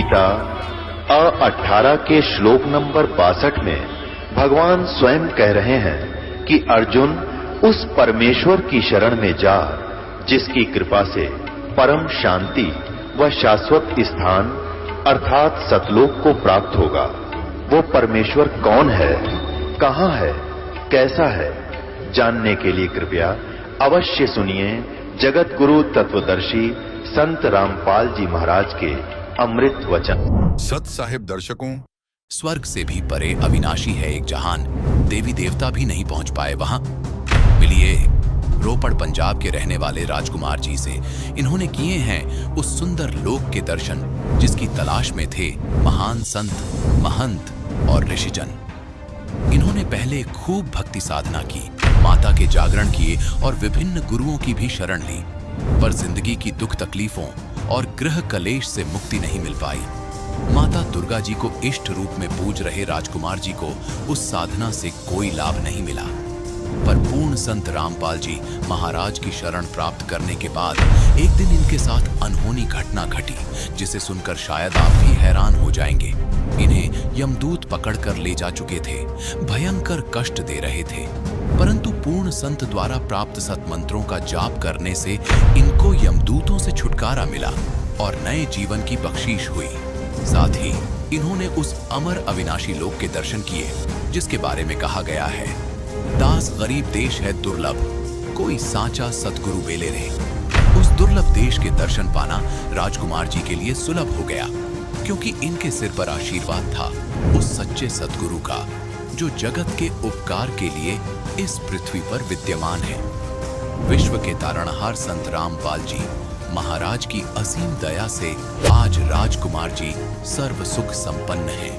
गीता अ18 के श्लोक नंबर 62 में भगवान स्वयं कह रहे हैं कि अर्जुन उस परमेश्वर की शरण में जा जिसकी कृपा से परम शांति व शाश्वत स्थान अर्थात सतलोक को प्राप्त होगा। वो परमेश्वर कौन है, कहां है, कैसा है, जानने के लिए कृपया अवश्य सुनिए जगत गुरु तत्वदर्शी संत रामपाल जी महाराज के अमृत वचन। सत साहिब दर्शकों, स्वर्ग से भी परे अविनाशी है एक जहान, देवी देवता भी नहीं पहुंच पाए वहां। मिलिए रोपड़ पंजाब के रहने वाले राजकुमार जी से। इन्होंने किए हैं उस सुंदर लोक के दर्शन जिसकी तलाश में थे महान संत, महंत और ऋषिजन। इन्होंने पहले खूब भक्ति साधना की, माता के जागरण किए और विभिन्न गुरुओं की भी शरण ली, पर जिंदगी की दुख तकलीफों और गृह कलेश से मुक्ति नहीं मिल पाई। माता दुर्गा जी को इष्ट रूप में पूज रहे राजकुमार जी को उस साधना से कोई लाभ नहीं मिला। पर पूर्ण संत रामपाल जी महाराज की शरण प्राप्त करने के बाद एक दिन इनके साथ अनहोनी घटना घटी जिसे सुनकर शायद आप भी हैरान हो जाएंगे। इन्हें यमदूत पकड़कर ले जा चुके थे, भयंकर कष्ट दे रहे थे, परंतु पूर्ण संत द्वारा प्राप्त सतमंत्रों का जाप करने से इनको यमदूतों से छुटकारा मिला और नए जीवन की बख्शीश हुई। साथ ही इन्होंने उस अमर अविनाशी लोक के दर्शन किए जिसके बारे में कहा गया है, दास गरीब देश है दुर्लभ, कोई सांचा सतगुरु बेले रे। उस दुर्लभ देश के दर्शन पाना राजकुमार जी के लिए सुलभ हो गया, क्योंकि इनके सिर पर आशीर्वाद था उस सच्चे सतगुरु का जो जगत के उपकार के लिए इस पृथ्वी पर विद्यमान है। विश्व के तारणहार संत रामपाल जी महाराज की असीम दया से आज राजकुमार जी सर्व सुख संपन्न हैं।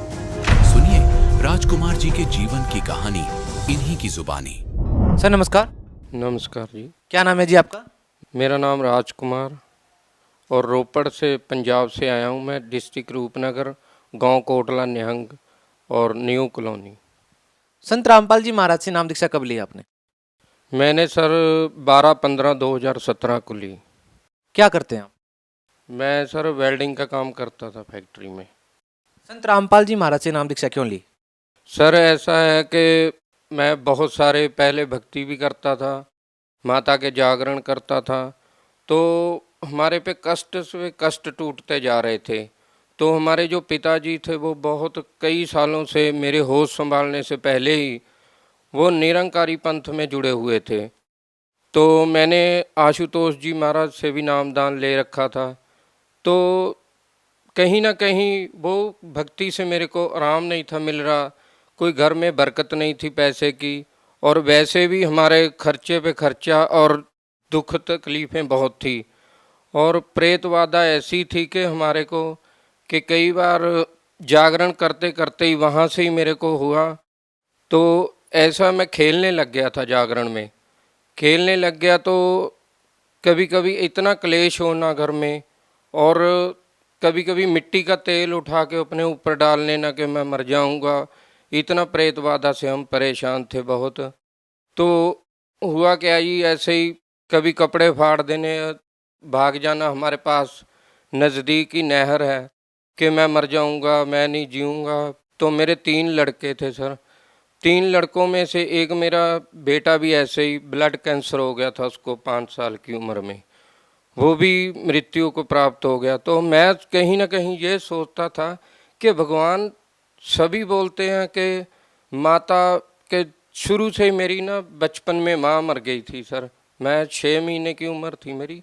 सुनिए राजकुमार जी के जीवन की कहानी इन्हीं की जुबानी। सर नमस्कार। नमस्कार जी। क्या नाम है जी आपका? मेरा नाम राजकुमार और रोपड़ से पंजाब से आया हूँ मैं, डिस्ट्रिक्ट रूपनगर, गांव कोटला निहंग और न्यू कॉलोनी। संत रामपाल जी महाराज से नाम दीक्षा कब ली आपने? मैंने सर 12-15-2017 को ली। क्या करते हैं आप? मैं सर वेल्डिंग का काम करता था फैक्ट्री में। संत रामपाल जी महाराज से नाम दीक्षा क्यों ली? सर ऐसा है कि मैं बहुत सारे पहले भक्ति भी करता था, माता के जागरण करता था, तो हमारे पे कष्ट से कष्ट टूटते जा रहे थे। तो हमारे जो पिताजी थे वो बहुत कई सालों से, मेरे होश संभालने से पहले ही वो निरंकारी पंथ में जुड़े हुए थे। तो मैंने आशुतोष जी महाराज से भी नामदान ले रखा था। तो कहीं ना कहीं वो भक्ति से मेरे को आराम नहीं था मिल रहा, कोई घर में बरकत नहीं थी पैसे की, और वैसे भी हमारे खर्चे पे खर्चा और दुख तकलीफ़ें बहुत थी। और प्रेतवादा ऐसी थी कि हमारे को कि कई बार जागरण करते करते ही वहाँ से ही मेरे को हुआ, तो ऐसा मैं खेलने लग गया था, जागरण में खेलने लग गया। तो कभी कभी इतना क्लेश होना घर में, और कभी कभी मिट्टी का तेल उठा के अपने ऊपर डाल लेना कि मैं मर जाऊंगा। इतना प्रेतवादा से हम परेशान थे बहुत। तो हुआ क्या ही, ऐसे ही कभी कपड़े फाड़ देने, भाग जाना, हमारे पास नज़दीक ही नहर है, कि मैं मर जाऊंगा, मैं नहीं जीऊंगा। तो मेरे 3 लड़के थे सर, 3 लड़कों में से एक मेरा बेटा भी ऐसे ही ब्लड कैंसर हो गया था उसको 5 साल की उम्र में, वो भी मृत्यु को प्राप्त हो गया। तो मैं कहीं ना कहीं ये सोचता था कि भगवान, सभी बोलते हैं कि माता के शुरू से ही मेरी ना बचपन में माँ मर गई थी सर, मैं 6 महीने की उम्र थी मेरी।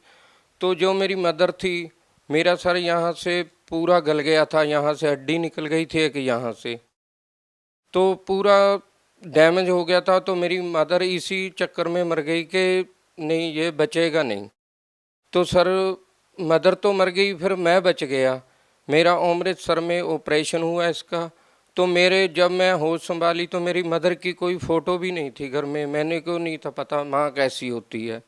तो जो मेरी मदर थी, मेरा सर यहाँ से पूरा गल गया था, यहाँ से हड्डी निकल गई थी एक यहाँ से, तो पूरा डैमेज हो गया था। तो मेरी मदर इसी चक्कर में मर गई कि नहीं ये बचेगा नहीं। तो सर मदर तो मर गई, फिर मैं बच गया। मेरा अमृतसर में ऑपरेशन हुआ इसका। तो मेरे जब मैं होश संभाली तो मेरी मदर की कोई फ़ोटो भी नहीं थी घर में, मैंने को नहीं था पता माँ कैसी होती है।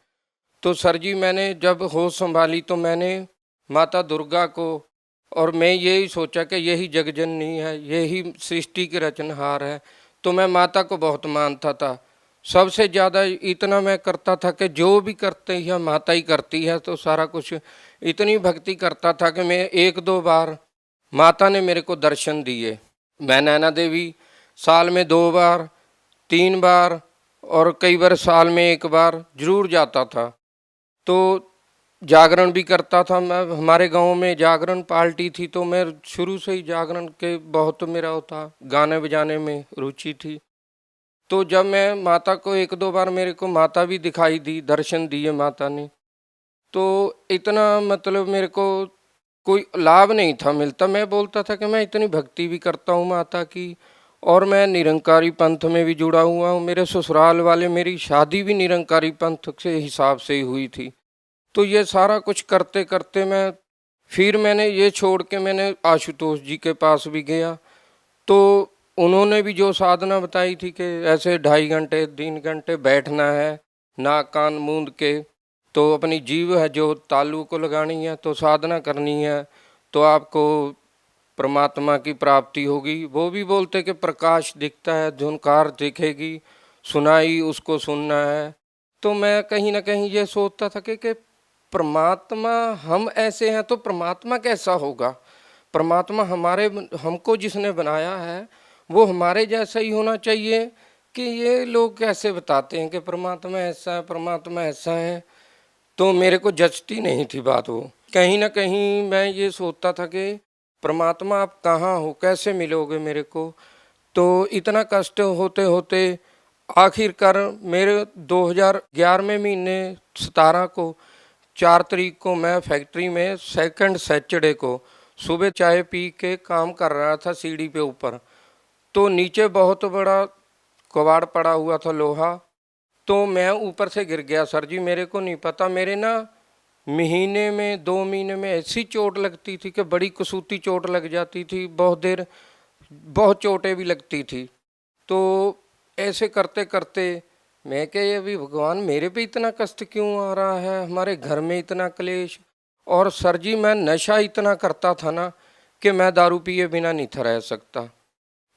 तो सर जी मैंने जब होश संभाली तो मैंने माता दुर्गा को, और मैं यही सोचा कि यही जगजननी है, यही सृष्टि के रचनहार है। तो मैं माता को बहुत मानता था, सबसे ज़्यादा इतना मैं करता था कि जो भी करते हैं माता ही करती है, तो सारा कुछ इतनी भक्ति करता था कि मैं 1-2 बार माता ने मेरे को दर्शन दिए। मैं नैना देवी साल में 2 बार 3 बार और कई बार साल में 1 बार जरूर जाता था। तो जागरण भी करता था मैं। हमारे गांव में जागरण पार्टी थी, तो मैं शुरू से ही जागरण के बहुत मेरा वो था, गाने बजाने में रुचि थी। तो जब मैं माता को 1-2 बार मेरे को माता भी दिखाई दी, दर्शन दिए माता ने, तो इतना मतलब मेरे को कोई लाभ नहीं था मिलता। मैं बोलता था कि मैं इतनी भक्ति भी करता हूँ माता की, और मैं निरंकारी पंथ में भी जुड़ा हुआ हूँ। मेरे ससुराल वाले, मेरी शादी भी निरंकारी पंथ के हिसाब से ही हुई थी। तो ये सारा कुछ करते करते फिर मैंने ये छोड़ के मैंने आशुतोष जी के पास भी गया। तो उन्होंने भी जो साधना बताई थी कि ऐसे 2.5 घंटे 3 घंटे बैठना है, नाक कान मूंद के, तो अपनी जीव है जो तालू को लगानी है, तो साधना करनी है, तो आपको परमात्मा की प्राप्ति होगी। वो भी बोलते कि प्रकाश दिखता है, धुनकार दिखेगी, सुनाई उसको सुनना है। तो मैं कहीं ना कहीं ये सोचता था कि परमात्मा हम ऐसे हैं तो परमात्मा कैसा होगा। परमात्मा हमको जिसने बनाया है वो हमारे जैसा ही होना चाहिए, कि ये लोग कैसे बताते हैं कि परमात्मा ऐसा है, परमात्मा ऐसा है। तो मेरे को जचती नहीं थी बात। वो कहीं ना कहीं मैं ये सोचता था कि परमात्मा आप कहाँ हो, कैसे मिलोगे मेरे को। तो इतना कष्ट होते होते आखिरकार मेरे 2011 महीने 17 को 4 तारीख को मैं फैक्ट्री में सेकंड सैटरडे को सुबह चाय पी के काम कर रहा था सीढ़ी पे ऊपर। तो नीचे बहुत बड़ा कबाड़ पड़ा हुआ था लोहा, तो मैं ऊपर से गिर गया। सर जी मेरे को नहीं पता, मेरे ना महीने में 2 महीने में ऐसी चोट लगती थी कि बड़ी कसूती चोट लग जाती थी, बहुत देर बहुत चोटें भी लगती थी। तो ऐसे करते करते मैं क्या, ये भी भगवान मेरे पे इतना कष्ट क्यों आ रहा है, हमारे घर में इतना क्लेश। और सर जी मैं नशा इतना करता था ना कि मैं दारू पिए बिना नहीं था रह सकता।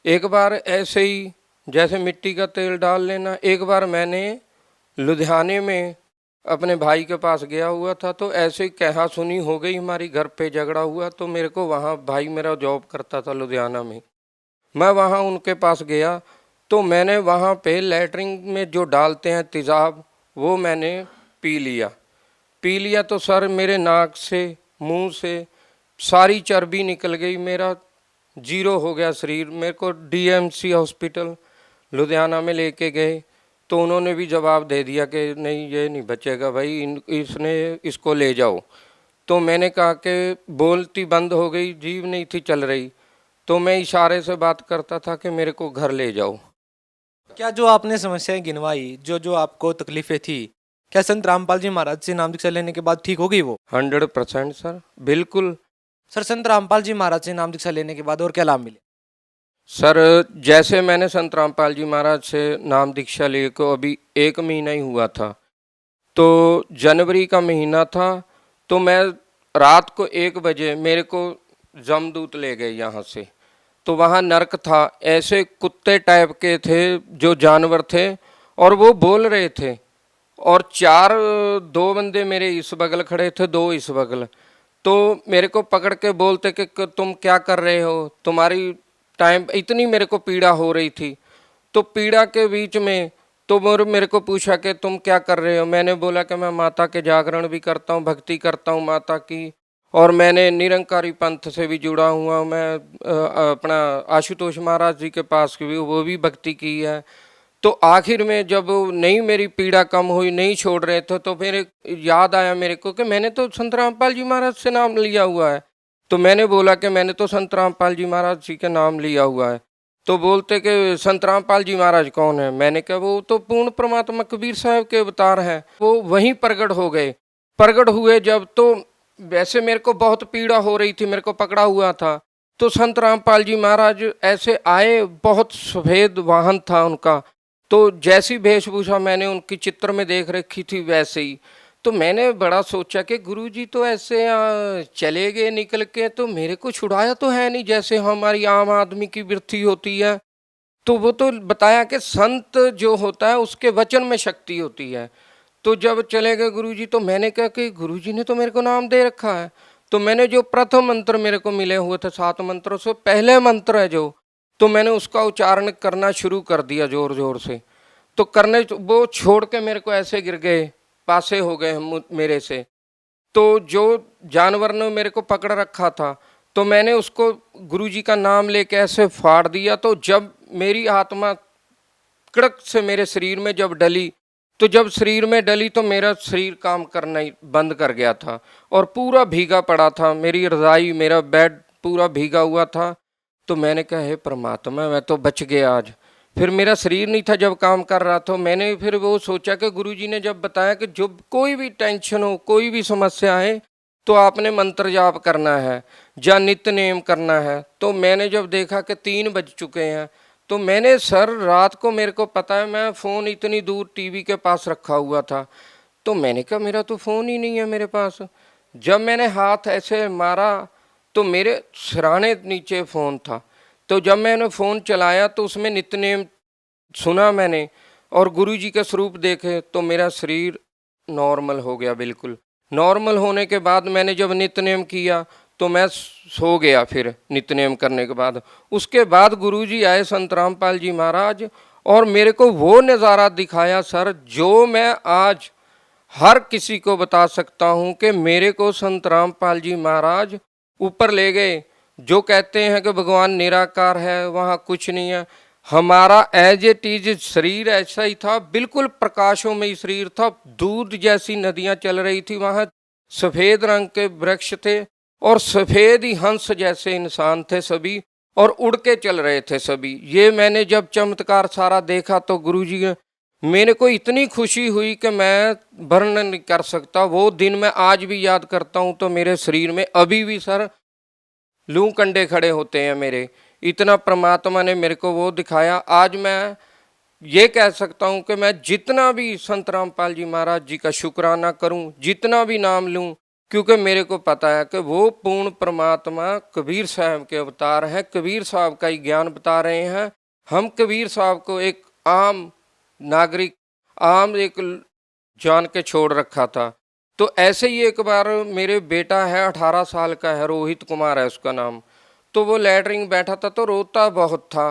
एक बार ऐसे ही जैसे मिट्टी का तेल डाल लेना, एक बार मैंने लुधियाने में अपने भाई के पास गया हुआ था, तो ऐसे ही कहा सुनी हो गई, हमारी घर पे झगड़ा हुआ। तो मेरे को वहाँ, भाई मेरा जॉब करता था लुधियाना में, मैं वहाँ उनके पास गया। तो मैंने वहाँ पे लैटरिन में जो डालते हैं तेज़ाब, वो मैंने पी लिया। तो सर मेरे नाक से मुंह से सारी चर्बी निकल गई, मेरा 0 हो गया शरीर। मेरे को डीएमसी हॉस्पिटल लुधियाना में लेके गए, तो उन्होंने भी जवाब दे दिया कि नहीं ये नहीं बचेगा भाई, इसको ले जाओ। तो मैंने कहा कि बोलती बंद हो गई, जीभ नहीं थी चल रही। तो मैं इशारे से बात करता था कि मेरे को घर ले जाओ। क्या जो आपने समस्याएं गिनवाई, जो आपको तकलीफें थी, क्या संत रामपाल जी महाराज से नाम दीक्षा लेने के बाद ठीक हो गई वो? 100% सर, बिल्कुल। सर संत रामपाल जी महाराज से नाम दीक्षा लेने के बाद और क्या लाभ मिले? सर जैसे मैंने संत रामपाल जी महाराज से नाम दीक्षा लिए को अभी 1 महीना ही हुआ था। तो जनवरी का महीना था, तो मैं रात को 1 बजे मेरे को जमदूत ले गए यहाँ से। तो वहाँ नरक था, ऐसे कुत्ते टाइप के थे जो जानवर थे, और वो बोल रहे थे। और 2 बंदे मेरे इस बगल खड़े थे, 2 इस बगल। तो मेरे को पकड़ के बोलते कि तुम क्या कर रहे हो, तुम्हारी टाइम, इतनी मेरे को पीड़ा हो रही थी। तो पीड़ा के बीच में तो मेरे को पूछा कि तुम क्या कर रहे हो। मैंने बोला कि मैं माता के जागरण भी करता हूँ, भक्ति करता हूँ माता की, और मैंने निरंकारी पंथ से भी जुड़ा हुआ हूँ। मैं अपना आशुतोष महाराज जी के पास भी वो भी भक्ति की है। तो आखिर में जब नहीं मेरी पीड़ा कम हुई, नहीं छोड़ रहे थे, तो फिर याद आया मेरे को कि मैंने तो संत रामपाल जी महाराज से नाम लिया हुआ है। तो मैंने बोला कि मैंने तो संत रामपाल जी महाराज जी के नाम लिया हुआ है। तो बोलते कि संत रामपाल जी महाराज कौन है? मैंने कहा वो तो पूर्ण परमात्मा कबीर साहब के अवतार हैं, वो वहीं प्रकट हो गए। प्रकट हुए जब, तो वैसे मेरे को बहुत पीड़ा हो रही थी, मेरे को पकड़ा हुआ था। तो संत रामपाल जी महाराज ऐसे आए, बहुत सफ़ेद वाहन था उनका। तो जैसी वेशभूषा मैंने उनकी चित्र में देख रखी थी वैसे ही। तो मैंने बड़ा सोचा कि गुरुजी तो ऐसे चले गए निकल के, तो मेरे को छुड़ाया तो है नहीं जैसे हमारी आम आदमी की वृत्ति होती है। तो वो तो बताया कि संत जो होता है उसके वचन में शक्ति होती है। तो जब चले गए गुरुजी, तो मैंने कहा कि गुरुजी ने तो मेरे को नाम दे रखा है। तो मैंने जो प्रथम मंत्र मेरे को मिले हुए थे 7 मंत्रों से पहले मंत्र है जो, तो मैंने उसका उच्चारण करना शुरू कर दिया जोर जोर से। तो करने वो छोड़ के मेरे को ऐसे गिर गए, पासे हो गए मेरे से। तो जो जानवर ने मेरे को पकड़ रखा था, तो मैंने उसको गुरुजी का नाम लेके ऐसे फाड़ दिया। तो जब मेरी आत्मा कड़क से मेरे शरीर में जब डली, तो जब शरीर में डली तो मेरा शरीर काम करना ही बंद कर गया था और पूरा भीगा पड़ा था। मेरी रज़ाई, मेरा बेड पूरा भीगा हुआ था। तो मैंने कहा हे परमात्मा, मैं तो बच गया आज। फिर मेरा शरीर नहीं था जब काम कर रहा था। मैंने फिर वो सोचा कि गुरुजी ने जब बताया कि जब कोई भी टेंशन हो, कोई भी समस्या आए, तो आपने मंत्र जाप करना है या नित्य नेम करना है। तो मैंने जब देखा कि 3 बज चुके हैं, तो मैंने सर रात को, मेरे को पता है मैं फ़ोन इतनी दूर टीवी के पास रखा हुआ था, तो मैंने कहा मेरा तो फ़ोन ही नहीं है मेरे पास। जब मैंने हाथ ऐसे मारा तो मेरे सिरहाने नीचे फ़ोन था। तो जब मैंने फ़ोन चलाया तो उसमें नित्यनेम सुना मैंने और गुरुजी के स्वरूप देखे, तो मेरा शरीर नॉर्मल हो गया। बिल्कुल नॉर्मल होने के बाद मैंने जब नित्यनेम किया तो मैं सो गया। फिर नित्यनेम करने के बाद उसके बाद गुरुजी आए संत रामपाल जी महाराज और मेरे को वो नज़ारा दिखाया सर, जो मैं आज हर किसी को बता सकता हूँ कि मेरे को संत रामपाल जी महाराज ऊपर ले गए। जो कहते हैं कि भगवान निराकार है, वहाँ कुछ नहीं है। हमारा एज इट इज शरीर ऐसा ही था, बिल्कुल प्रकाशों में ही शरीर था। दूध जैसी नदियाँ चल रही थी, वहाँ सफ़ेद रंग के वृक्ष थे और सफ़ेद ही हंस जैसे इंसान थे सभी, और उड़ के चल रहे थे सभी। ये मैंने जब चमत्कार सारा देखा तो गुरुजी ने, मेरे को इतनी खुशी हुई कि मैं वर्णन नहीं कर सकता। वो दिन मैं आज भी याद करता हूँ तो मेरे शरीर में अभी भी सर लू कंडे खड़े होते हैं मेरे। इतना परमात्मा ने मेरे को वो दिखाया। आज मैं ये कह सकता हूँ कि मैं जितना भी संत रामपाल जी महाराज जी का शुक्राना करूँ, जितना भी नाम लूँ, क्योंकि मेरे को पता है कि वो पूर्ण परमात्मा कबीर साहब के अवतार हैं। कबीर साहब का ही ज्ञान बता रहे हैं। हम कबीर साहब को एक आम नागरिक, आम एक जान के छोड़ रखा था। तो ऐसे ही एक बार मेरे बेटा है 18 साल का है, रोहित कुमार है उसका नाम। तो वो लैटरिन बैठा था तो रोता बहुत था।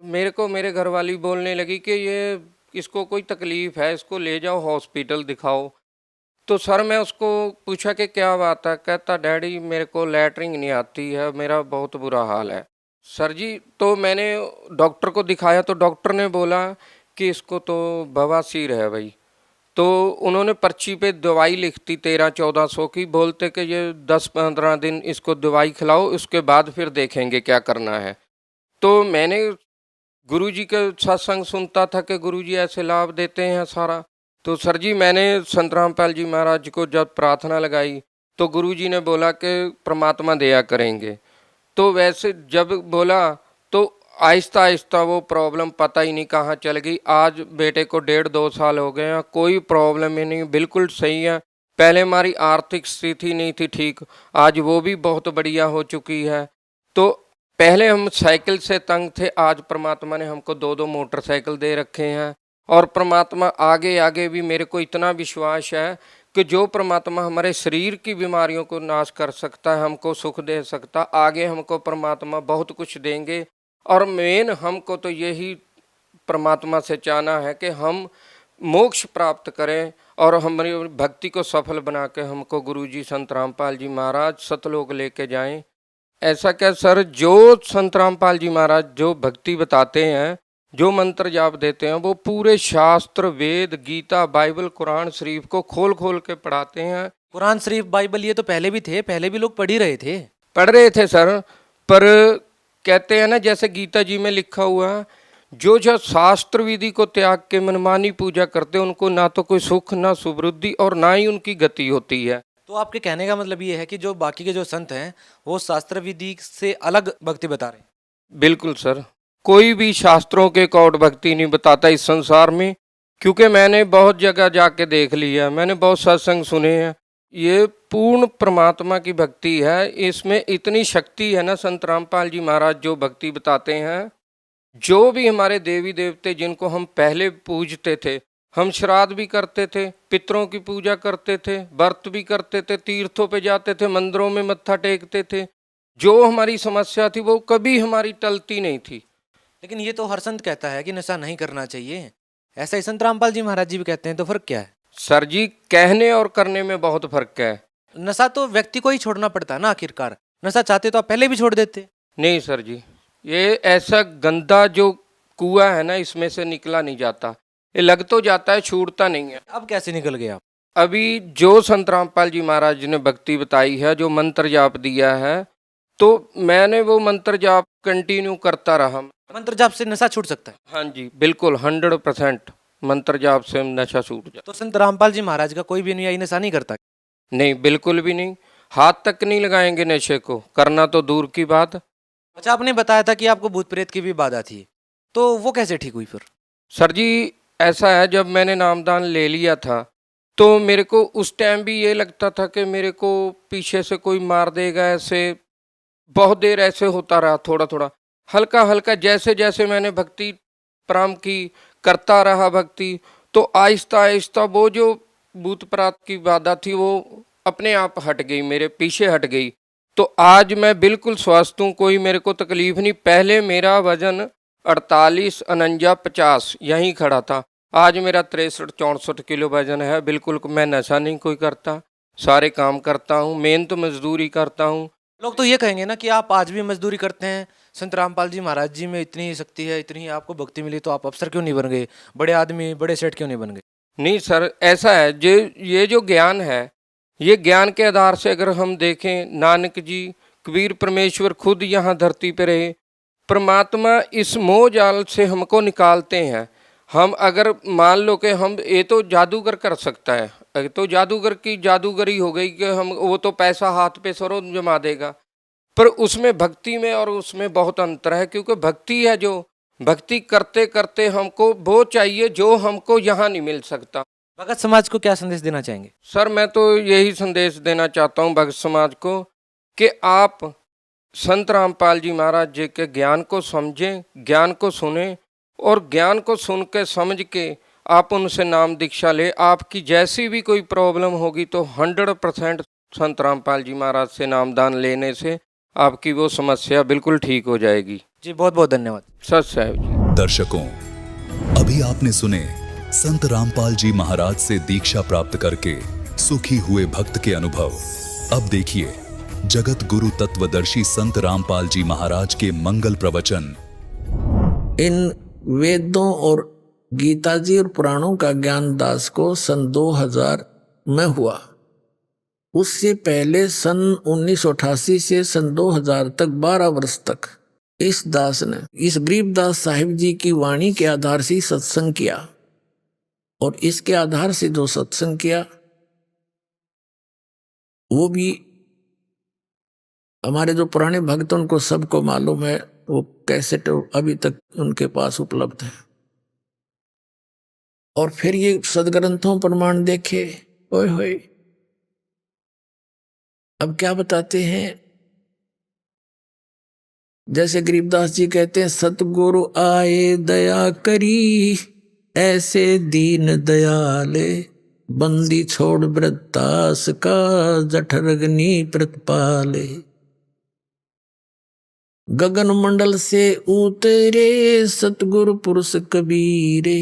मेरे को मेरे घरवाली बोलने लगी कि ये इसको कोई तकलीफ़ है, इसको ले जाओ हॉस्पिटल दिखाओ। तो सर मैं उसको पूछा कि क्या बात है, कहता डैडी मेरे को लैटरिन नहीं आती है, मेरा बहुत बुरा हाल है। सर जी तो मैंने डॉक्टर को दिखाया तो डॉक्टर ने बोला कि इसको तो बवासीर है भाई। तो उन्होंने पर्ची पे दवाई लिखती 1300-1400 की, बोलते कि ये 10-15 दिन इसको दवाई खिलाओ, उसके बाद फिर देखेंगे क्या करना है। तो मैंने गुरुजी के सत्संग सुनता था कि गुरुजी ऐसे लाभ देते हैं सारा। तो सर जी मैंने संत रामपाल जी महाराज को जब प्रार्थना लगाई तो गुरुजी ने बोला कि परमात्मा दया करेंगे। तो वैसे जब बोला तो आहिस्ता आहिस्ता वो प्रॉब्लम पता ही नहीं कहाँ चल गई। आज बेटे को 1.5-2 साल हो गए हैं, कोई प्रॉब्लम ही नहीं, बिल्कुल सही है। पहले हमारी आर्थिक स्थिति नहीं थी ठीक, आज वो भी बहुत बढ़िया हो चुकी है। तो पहले हम साइकिल से तंग थे, आज परमात्मा ने हमको 2-2 मोटरसाइकिल दे रखे हैं। और परमात्मा आगे आगे भी, मेरे को इतना विश्वास है कि जो परमात्मा हमारे शरीर की बीमारियों को नाश कर सकता है, हमको सुख दे सकता, आगे हमको परमात्मा बहुत कुछ देंगे। और मेन हमको तो यही परमात्मा से चाहना है कि हम मोक्ष प्राप्त करें और हमारी भक्ति को सफल बना के हमको गुरुजी संत रामपाल जी महाराज सतलोक लेके जाएं। ऐसा क्या सर, जो संत रामपाल जी महाराज जो भक्ति बताते हैं, जो मंत्र जाप देते हैं, वो पूरे शास्त्र, वेद, गीता, बाइबल, कुरान शरीफ को खोल खोल के पढ़ाते हैं। कुरान शरीफ, बाइबल ये तो पहले भी थे, पहले भी लोग पढ़ ही रहे थे। पढ़ रहे थे सर, पर कहते हैं ना जैसे गीता जी में लिखा हुआ है, जो जो शास्त्र विधि को त्याग के मनमानी पूजा करते हैं उनको ना तो कोई सुख, ना सुवृद्धि और ना ही उनकी गति होती है। तो आपके कहने का मतलब ये है कि जो बाकी के जो संत हैं वो शास्त्र विधि से अलग भक्ति बता रहे हैं? बिल्कुल सर, कोई भी शास्त्रों के अकॉर्ड भक्ति नहीं बताता इस संसार में, क्योंकि मैंने बहुत जगह जाके देख लिया, मैंने बहुत सत्संग सुने हैं। ये पूर्ण परमात्मा की भक्ति है, इसमें इतनी शक्ति है ना। संत रामपाल जी महाराज जो भक्ति बताते हैं, जो भी हमारे देवी देवते जिनको हम पहले पूजते थे हम श्राद्ध भी करते थे, पितरों की पूजा करते थे, व्रत भी करते थे, तीर्थों पे जाते थे, मंदिरों में मत्था टेकते थे। जो हमारी समस्या थी वो कभी हमारी टलती नहीं थी। लेकिन ये तो हर संत कहता है कि नशा नहीं करना चाहिए, ऐसा ही संत रामपाल जी महाराज जी भी कहते हैं, तो फर्क क्या है? सर जी, कहने और करने में बहुत फर्क है। नशा तो व्यक्ति को ही छोड़ना पड़ता है ना, आखिरकार नशा चाहते तो आप पहले भी छोड़ देते। नहीं सर जी, ये ऐसा गंदा जो कुआं है ना, इसमें से निकला नहीं जाता। ये लग तो जाता है, छूटता नहीं है। अब कैसे निकल गए आप? अभी जो संत रामपाल जी महाराज जी ने भक्ति बताई है, जो मंत्र जाप दिया है, तो मैंने वो मंत्र जाप कंटिन्यू करता रहा। मंत्र जाप से नशा छूट सकता है? हाँ जी, बिल्कुल 100% मंत्र जाप से नशा छूट जाता। तो संत रामपाल जी महाराज का कोई भी अनुयायी नशा नहीं करता? नहीं, बिल्कुल भी नहीं। हाथ तक नहीं लगाएंगे नशे को, करना तो दूर की बात। अच्छा, आपने बताया था कि आपको भूत प्रेत की भी बाधा थी, तो वो कैसे ठीक हुई फिर? सर जी, ऐसा है, जब मैंने नामदान ले लिया था तो मेरे को उस टाइम भी ये लगता था कि मेरे को पीछे से कोई मार देगा। ऐसे बहुत देर ऐसे होता रहा, थोड़ा थोड़ा हल्का हल्का। जैसे जैसे मैंने भक्ति प्रारंभ की, करता रहा भक्ति, तो आहिस्ता आहिस्ता वो जो भूत प्रेत की बाधा थी वो अपने आप हट गई, मेरे पीछे हट गई। तो आज मैं बिल्कुल स्वस्थ हूँ, कोई मेरे को तकलीफ नहीं। पहले मेरा वजन 48, 49, 50 यहीं खड़ा था। आज मेरा 63, 64 किलो वजन है। बिल्कुल मैं नशा नहीं कोई करता, सारे काम करता हूँ, मेहनत मजदूरी करता हूँ। लोग तो ये कहेंगे ना कि आप आज भी मजदूरी करते हैं, संत रामपाल जी महाराज जी में इतनी शक्ति है, इतनी आपको भक्ति मिली, तो आप अफसर क्यों नहीं बन गए, बड़े आदमी, बड़े सेठ क्यों नहीं बन गए? नहीं सर, ऐसा है, ये जो ज्ञान है, ये ज्ञान के आधार से अगर हम देखें, नानक जी, कबीर, परमेश्वर खुद यहाँ धरती पे रहे। परमात्मा इस मोह जाल से हमको निकालते हैं। हम अगर मान लो कि हम, ये तो जादूगर कर सकता है, तो जादूगर की जादूगरी हो गई कि हम, वो तो पैसा हाथ पे सरो जमा देगा। पर उसमें भक्ति में और उसमें बहुत अंतर है, क्योंकि भक्ति है जो भक्ति करते करते हमको वो चाहिए जो हमको यहाँ नहीं मिल सकता। भगत समाज को क्या संदेश देना चाहेंगे? सर, मैं तो यही संदेश देना चाहता हूँ भगत समाज को कि आप संत रामपाल जी महाराज जी के ज्ञान को समझें, ज्ञान को सुने, और ज्ञान को सुन के समझ के आप उनसे नाम दीक्षा ले। आपकी जैसी भी कोई प्रॉब्लम होगी तो 100% संत रामपाल जी महाराज से नामदान लेने से आपकी वो समस्या बिल्कुल ठीक हो जाएगी। जी, बहुत बहुत धन्यवाद। सच साहब जी। दर्शकों, अभी आपने सुने संत रामपाल जी महाराज से दीक्षा प्राप्त करके सुखी हुए भक्त के अनुभव। अब देखिए जगत गुरु तत्वदर्शी संत रामपाल जी महाराज के मंगल प्रवचन। इन वेदों और गीता जी और पुराणों का ज्ञान दास को सन 2000 में हुआ। उससे पहले सन 1988 से सन 2000 तक 12 वर्ष तक इस दास ने इस गरीबदास साहिब जी की वाणी के आधार से सत्संग किया, और इसके आधार से जो सत्संग किया वो भी हमारे जो पुराने भक्त उनको सबको मालूम है। वो कैसेट अभी तक उनके पास उपलब्ध है। और फिर ये सदग्रंथों प्रमाण देखे, ओए होए, अब क्या बताते हैं। जैसे गरीबदास जी कहते हैं, सतगुरु आए दया करी, ऐसे दीन दयाले, बंदी छोड़ वृत्तास का, जठरग्नि प्रतिपाले। गगन मंडल से उतरे सतगुरु पुरुष कबीरे,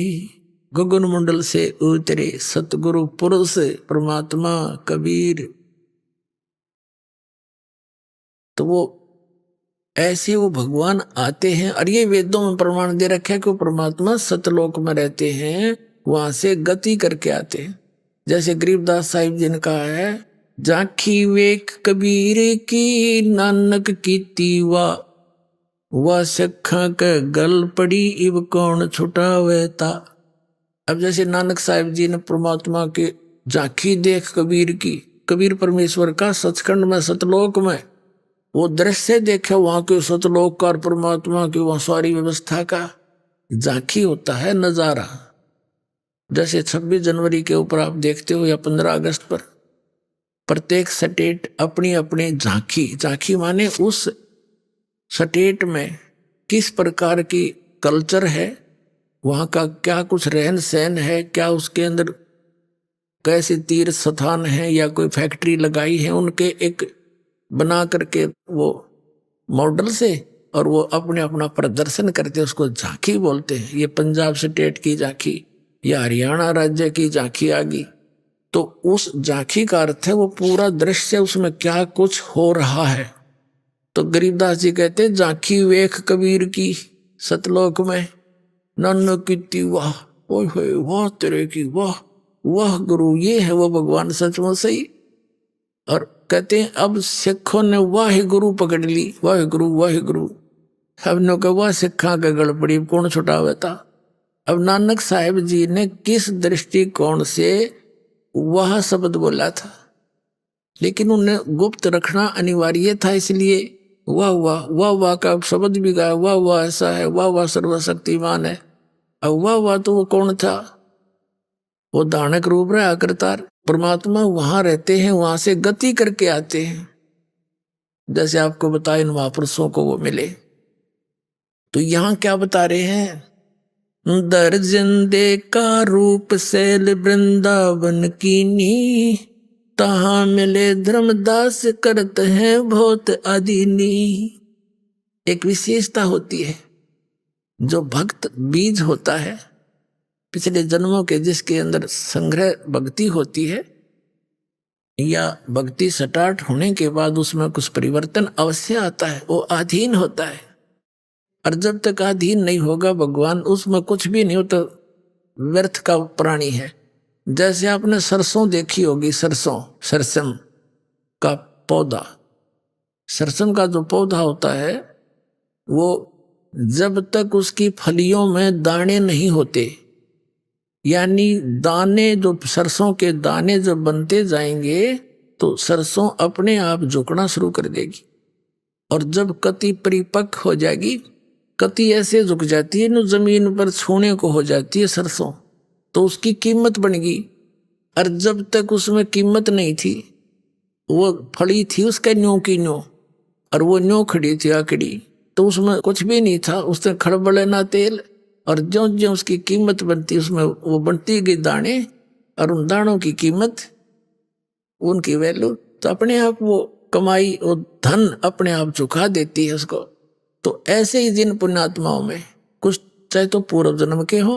गगन मंडल से उतरे सतगुरु पुरुष परमात्मा कबीर। तो वो ऐसे वो भगवान आते हैं, और ये वेदों में प्रमाण दे रखा है कि वो परमात्मा सतलोक में रहते हैं, वहां से गति करके आते हैं। जैसे गरीबदास साहिब जी ने कहा है, जाखी वेख कबीर की, नानक की तीवा, वह सखा के गल पड़ी, इब कौन छुटावेता। अब जैसे नानक साहिब जी ने परमात्मा की झांकी देख कबीर की, कबीर परमेश्वर का सचखंड में सतलोक में वो दृश्य देखे, वहां के सतलोक का और परमात्मा की वहां सारी व्यवस्था का झांकी होता है, नजारा। जैसे 26 जनवरी के ऊपर आप देखते हो, या 15 अगस्त पर प्रत्येक स्टेट अपनी अपनी झांकी, झांकी माने उस स्टेट में किस प्रकार की कल्चर है, वहाँ का क्या कुछ रहन सहन है, क्या उसके अंदर कैसे तीर्थ स्थान है या कोई फैक्ट्री लगाई है, उनके एक बना करके वो मॉडल से, और वो अपने अपना प्रदर्शन करते हैं, उसको झांकी बोलते हैं। ये पंजाब स्टेट की झांकी या हरियाणा राज्य की झांकी आ गई, तो उस झांकी का अर्थ है वो पूरा दृश्य, उसमें क्या कुछ हो रहा है। तो गरीबदास जी कहते हैं, झांकी वेख कबीर की सतलोक में, नानक की वाह, ओए होए वाह तेरे की वाह, वाह गुरु। ये है वो भगवान सचमुच सही। और कहते हैं अब सिखों ने वाह गुरु पकड़ ली, वाह गुरु वाह गुरु। हमने कहा वाह सिखा के गड़बड़ी कौन छुटावे था। अब नानक साहिब जी ने किस दृष्टिकोण से वह शब्द बोला था, लेकिन उन्हें गुप्त रखना अनिवार्य था, इसलिए वाह वाह वाह वाह का शब्द भी गाया, वाह वाह ऐसा है, वाह वाह सर्वशक्तिमान है। अब वाह वाह तो वो कौन था, वो दानक रूप रहा करतार परमात्मा वहां रहते हैं, वहां से गति करके आते हैं। जैसे आपको बताया इन महापुरुषों को वो मिले, तो यहां क्या बता रहे हैं, दर्जन दे का रूप शैल वृंदावन कीनी, तहां मिले धर्मदास करत हैं बहुत अदीनी। एक विशेषता होती है, जो भक्त बीज होता है पिछले जन्मों के, जिसके अंदर संग्रह भक्ति होती है, या भक्ति स्टार्ट होने के बाद उसमें कुछ परिवर्तन अवश्य आता है, वो अधीन होता है। और जब तक अधीन नहीं होगा भगवान, उसमें कुछ भी नहीं होता, व्यर्थ का प्राणी है। जैसे आपने सरसों देखी होगी, सरसम का पौधा, सरसम का जो पौधा होता है, वो जब तक उसकी फलियों में दाने नहीं होते, यानी दाने जो सरसों के दाने जब बनते जाएंगे तो सरसों अपने आप झुकना शुरू कर देगी। और जब कति परिपक्व हो जाएगी, कति ऐसे झुक जाती है, जमीन पर छूने को हो जाती है सरसों, तो उसकी कीमत बन गई। और जब तक उसमें कीमत नहीं थी, वो फड़ी थी उसके न्यों की न्यों, और वो न्यों खड़ी थी आकड़ी, तो उसमें कुछ भी नहीं था, उसने खड़बड़े ना तेल। और ज्यों ज्यों उसकी कीमत बनती, उसमें वो बनती गई दाने, और उन दानों की कीमत, उनकी वैल्यू, तो अपने आप वो कमाई और धन अपने आप झुका देती है उसको। तो ऐसे ही जिन पुण्यात्माओं में कुछ, चाहे तो पूर्व जन्म के हो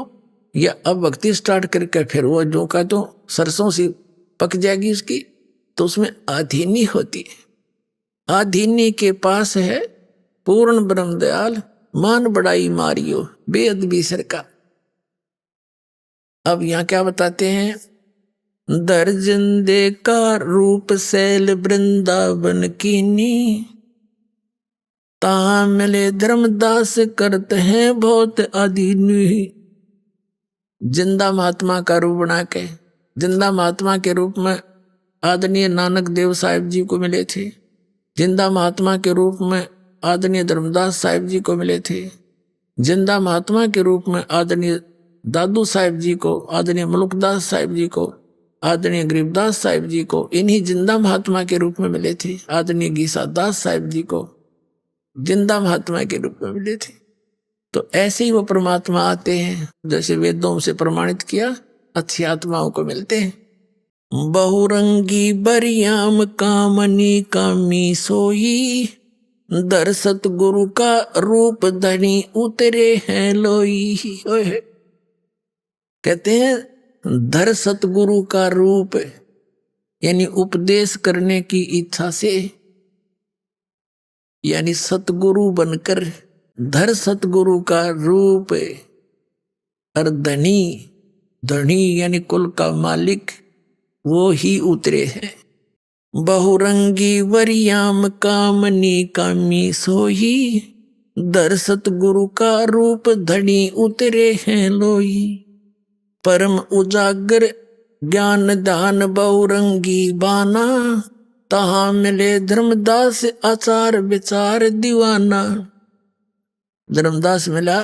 या अब भक्ति स्टार्ट करके फिर वो जो का तो सरसों सी पक जाएगी उसकी, तो उसमें आधीनी होती है। आधीनी के पास है पूर्ण ब्रह्म दयाल, मान बड़ाई मारियो बेअदबी सरका। अब यहां क्या बताते हैं, दर्जन दे का रूप शैल वृंदावन कीनी, तहां मिले धर्मदास करते हैं बहुत अधीनी। जिंदा महात्मा का रूप बना के, जिंदा महात्मा के रूप में आदरणीय नानक देव साहिब जी को मिले थे, जिंदा महात्मा के रूप में आदरणीय धर्मदास साहिब जी को मिले थे, जिंदा महात्मा के रूप में आदरणीय दादू साहिब जी को, आदरणीय मलुकदास साहिब जी को, आदरणीय गरीबदास साहिब जी को, इन्हीं जिंदा महात्मा के रूप में मिले थे। आदरणीय गीसा दास साहिब जी को जिंदा महात्मा के रूप में मिले थे। तो ऐसे ही वो परमात्मा आते हैं, जैसे वेदों से प्रमाणित किया, अच्छी आत्माओं को मिलते हैं। बहुरंगी बरियाम कामनी कामी सोई, दर सतगुरु का रूप धनी उतरे हैं लोई। कहते हैं धर सतगुरु का रूप, यानी उपदेश करने की इच्छा से, यानी सतगुरु बनकर धर सतगुरु का रूप। और धनी, धनी यानी कुल का मालिक, वो ही उतरे हैं। बहुरंगी वरियाम कामनी कामी सोही, दर सतगुरु का रूप धनी उतरे हैं लोई। परम उजागर ज्ञान दान बहुरंगी बाना, तहां मिले धर्मदास आचार विचार दीवाना। धर्मदास मिला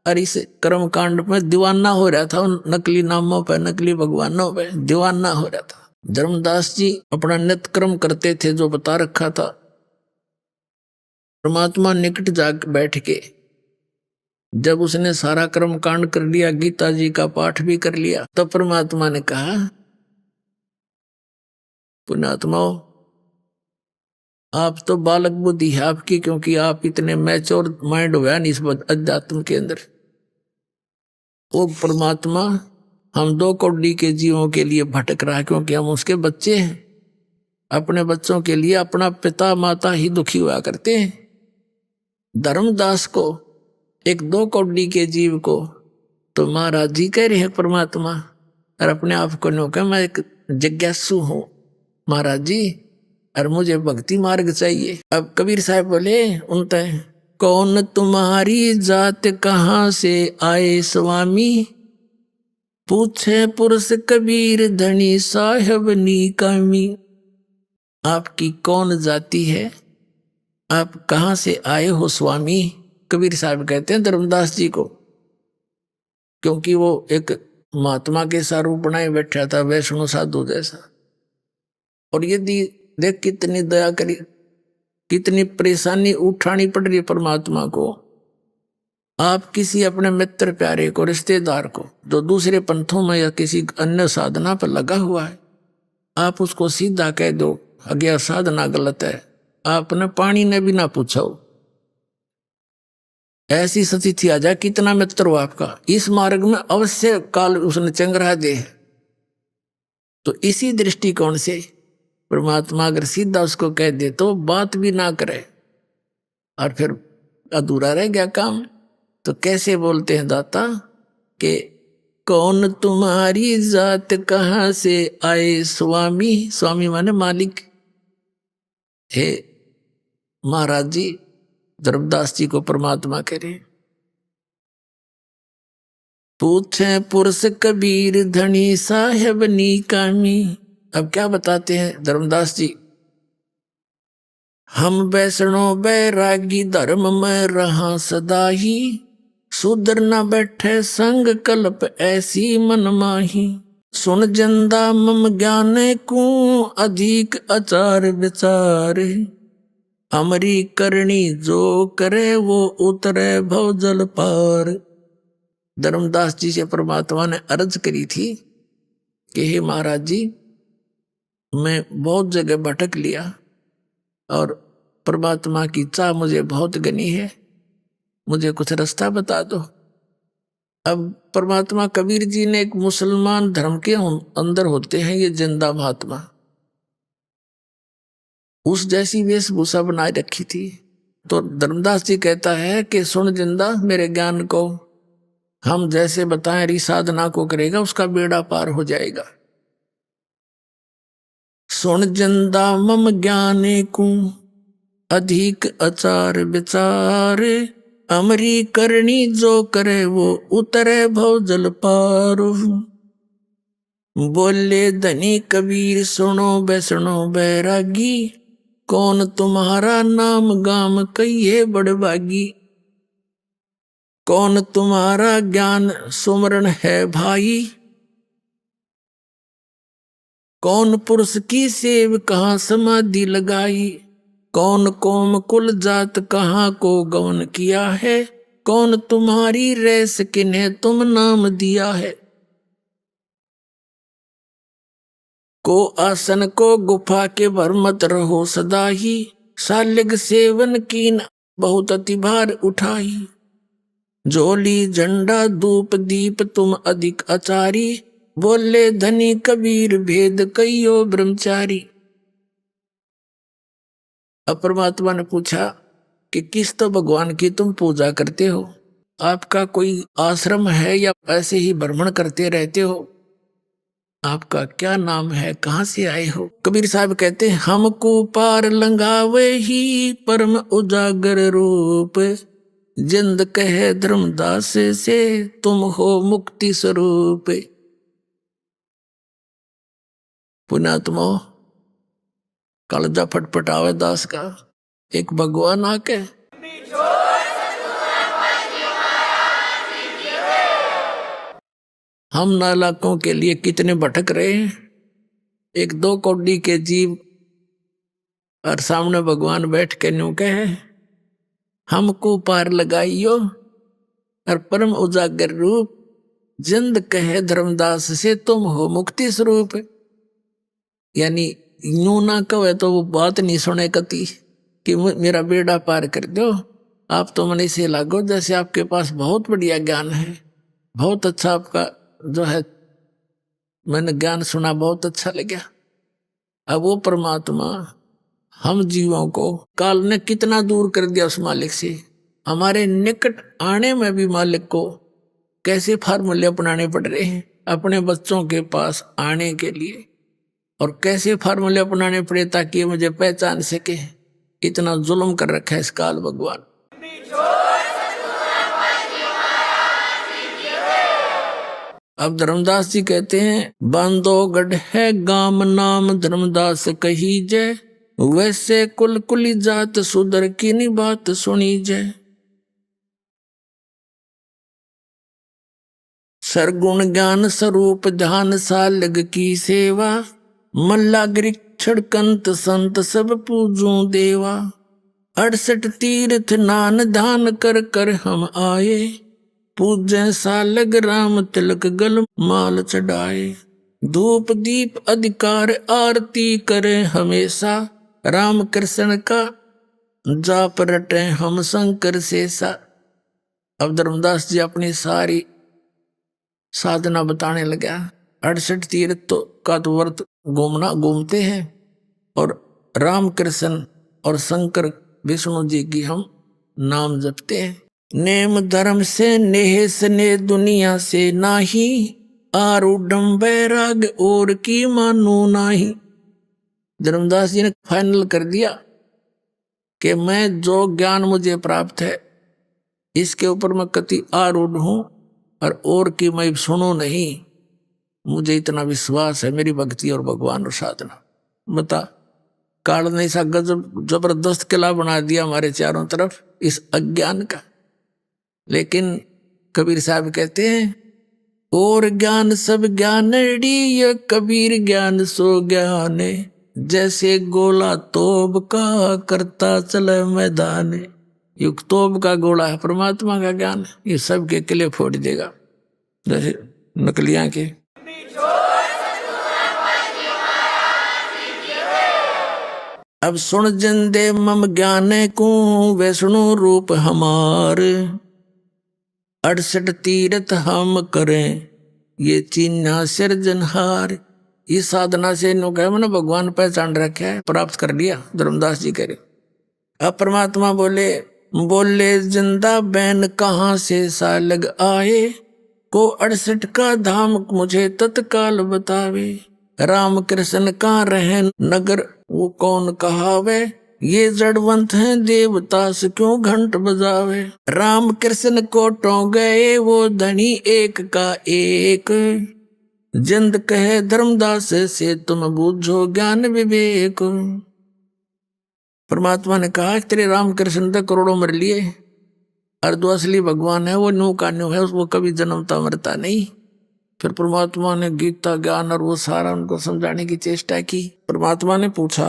और इस कर्म कांड में दीवाना हो रहा था, उन नकली नामों पे, नकली भगवानों पे दीवाना हो रहा था। धर्मदास जी अपना नित्य कर्म करते थे जो बता रखा था। परमात्मा निकट जाकर बैठ के जब उसने सारा कर्म कांड कर लिया, गीता जी का पाठ भी कर लिया, तब परमात्मा ने कहा, पुण्यात्माओं, आप तो बालक बुद्धि है आपकी, क्योंकि आप इतने मैच्योर माइंड हुआ नहीं इस अध्यात्म के अंदर। वो परमात्मा हम 2 कौड़ी के जीवों के लिए भटक रहा है, क्योंकि हम उसके बच्चे हैं। अपने बच्चों के लिए अपना पिता माता ही दुखी हुआ करते हैं। धर्मदास को, एक 2 कौड़ी के जीव को, तो महाराज जी कह रहे हैं परमात्मा, और अपने आप को नो कह, मैं एक जिज्ञासु हूं महाराज जी, और मुझे भक्ति मार्ग चाहिए। अब कबीर साहब बोले उनते, कौन तुम्हारी जात कहाँ से आए स्वामी, पूछे पुरुष कबीर धनी साहब नीकामी। आपकी कौन जाति है, आप कहाँ से आए हो स्वामी। कबीर साहब कहते हैं धर्मदास जी को, क्योंकि वो एक महात्मा के स्वरूप बनाए बैठा था, वैष्णव साधु जैसा। और ये देख कितनी दया करी, कितनी परेशानी उठानी पड़ रही है परमात्मा को। आप किसी अपने मित्र प्यारे को, रिश्तेदार को, जो दूसरे पंथों में या किसी अन्य साधना पर लगा हुआ है, आप उसको सीधा कह दो अज्ञा साधना गलत है, आपने पानी ने भी ना पूछा हो, ऐसी स्थिति आ जाए, कितना मित्र हो आपका, इस मार्ग में अवश्य काल उसने चंगरा दे। तो इसी दृष्टिकोण से परमात्मा अगर सीधा उसको कह दे तो बात भी ना करे, और फिर अधूरा रह गया काम। तो कैसे बोलते हैं दाता कि कौन तुम्हारी जात कहाँ से आए स्वामी। स्वामी माने मालिक। हे महाराज जी, धर्मदास जी को परमात्मा कह रहे, पूछे पुरुष कबीर धनी साहेब नीकामी। अब क्या बताते हैं धर्मदास जी, हम वैष्णो बैरागी धर्म में रहा सदा ही, सुधर न बैठे संग कल्प ऐसी मन माही, सुन जंदा मम ज्ञान को अधिक आचार विचार, हमारी करनी जो करे वो उतरे भव जल पार। धर्मदास जी से परमात्मा ने अर्ज करी थी कि हे महाराज जी, मैं बहुत जगह भटक लिया और परमात्मा की चाह मुझे बहुत घनी है, मुझे कुछ रास्ता बता दो। अब परमात्मा कबीर जी ने एक मुसलमान धर्म के अंदर होते हैं ये जिंदा महात्मा, उस जैसी वेशभूषा बनाए रखी थी। तो धर्मदास जी कहता है कि सुन जिंदा मेरे ज्ञान को, हम जैसे बताएं री साधना को करेगा उसका बेड़ा पार हो जाएगा। सुन जिंदा मम ज्ञाने को अधिक आचार विचार, अमरी करनी जो करे वो उतरे भव जल पार। बोले धनी कबीर सुनो बैसनो बैरागी, कौन तुम्हारा नाम गाम कहिए बड़भागी, कौन तुम्हारा ज्ञान सुमरण है भाई, कौन पुरुष की सेव कहाँ समाधि लगाई, कौन कोम कुल जात कहाँ को गौन किया है, कौन तुम्हारी रेस किन्हें तुम नाम दिया है, को आसन को गुफा के भर मत रहो सदा ही, सालिग सेवन कीन बहुत अति भार उठाई, झोली झंडा धूप दीप तुम अधिक आचारी, बोले धनी कबीर भेद कहियो ब्रह्मचारी। अब परमात्मा ने पूछा कि किस तो भगवान की तुम पूजा करते हो, आपका कोई आश्रम है या ऐसे ही भ्रमण करते रहते हो, आपका क्या नाम है, कहाँ से आए हो। कबीर साहब कहते हैं हमको पार लंगावे ही परम उजागर रूप, जिंद कहे धर्मदास से तुम हो मुक्ति स्वरूप। पुण्यात्मा कालजा फटफटावे दास का, एक भगवान आके हम नालाकों के लिए कितने भटक रहे हैं। एक 2 कौड़ी के जीव और सामने भगवान बैठ के न्यू कहे हमको पार लगाइयो, और परम उजागर रूप, जिंद कहे धर्मदास से तुम हो मुक्ति स्वरूप। यानी यूं ना कहे तो वो बात नहीं सुने कती कि मेरा बेड़ा पार कर दो, आप तो मन से लागो जैसे आपके पास बहुत बढ़िया ज्ञान है, बहुत अच्छा आपका जो है, मैंने ज्ञान सुना, बहुत अच्छा लगा। अब वो परमात्मा हम जीवों को काल ने कितना दूर कर दिया उस मालिक से, हमारे निकट आने में भी मालिक को कैसे फार्मूले अपनाने पड़ रहे हैं अपने बच्चों के पास आने के लिए, और कैसे फार्मूले अपनाने पड़े ताकि मुझे पहचान सके। इतना जुल्म कर रखा है इस काल भगवान। अब धर्मदास जी कहते हैं, बांधोगढ़ है गाम नाम धर्मदास कही जय, वैसे कुल कुली जात सुधर की नी बात सुनी जय। सरगुण ज्ञान स्वरूप ध्यान सालग की सेवा, मल्ला गृक्षण कंत संत सब पूजू देवा। 68 तीर्थ नान ध्यान कर कर हम आए, पूजै सालग राम तिलक गल माल चढ़ाए। धूप दीप अधिकार आरती करे हमेशा, राम कृष्ण का जाप रटे हम शंकर शेषा। अब धर्मदास जी अपनी सारी साधना बताने लगा। 68 तीर्थ तो का तो व्रत घूमते हैं, और राम कृष्ण और शंकर विष्णु जी की हम नाम जपते हैं। नेम धर्म से नेह स्नेह दुनिया से नाही, आरूढ़ बैराग और की मानो नाही। धर्मदास जी ने फाइनल कर दिया कि मैं जो ज्ञान मुझे प्राप्त है इसके ऊपर मैं कति आरूढ़ हूं, और की मैं सुनू नहीं। मुझे इतना विश्वास है मेरी भक्ति और भगवान और साधना। बता, काल ने ऐसा गजब जबरदस्त किला बना दिया हमारे चारों तरफ इस अज्ञान का। लेकिन कबीर साहब कहते हैं, और ज्ञान सब ज्ञानड़ी ये कबीर ज्ञान सो ज्ञान, जैसे गोला तोब का करता चले मैदान। युग तोब का गोला है परमात्मा का ज्ञान, ये सबके किले फोड़ देगा जैसे नकलियां के। अब सुन जिंदे मम ज्ञाने को वैष्णु रूप हमार, 68 तीर्थ हम करें ये चिन्ह सिरजनहार। इस साधना से नो कहे मैंने भगवान पहचान रखा है, प्राप्त कर लिया। धर्मदास जी करे। अब परमात्मा बोले जिंदा बैन कहाँ से सालग आए, को 68 का धाम मुझे तत्काल बतावे। राम कृष्ण का रहन नगर वो कौन कहावे, ये जड़वंत हैं देवता से क्यों घंट बजावे। राम कृष्ण को टो गए वो धनी एक का एक, जिंद कहे धर्मदास से तुम बूझो ज्ञान विवेक। परमात्मा ने कहा तेरे राम कृष्ण तो करोड़ों मर लिए, और जो असली भगवान है वो न्यू का न्यू है, उसको कभी जन्मता मरता नहीं। फिर परमात्मा ने गीता ज्ञान और वो सारा उनको समझाने की चेष्टा की। परमात्मा ने पूछा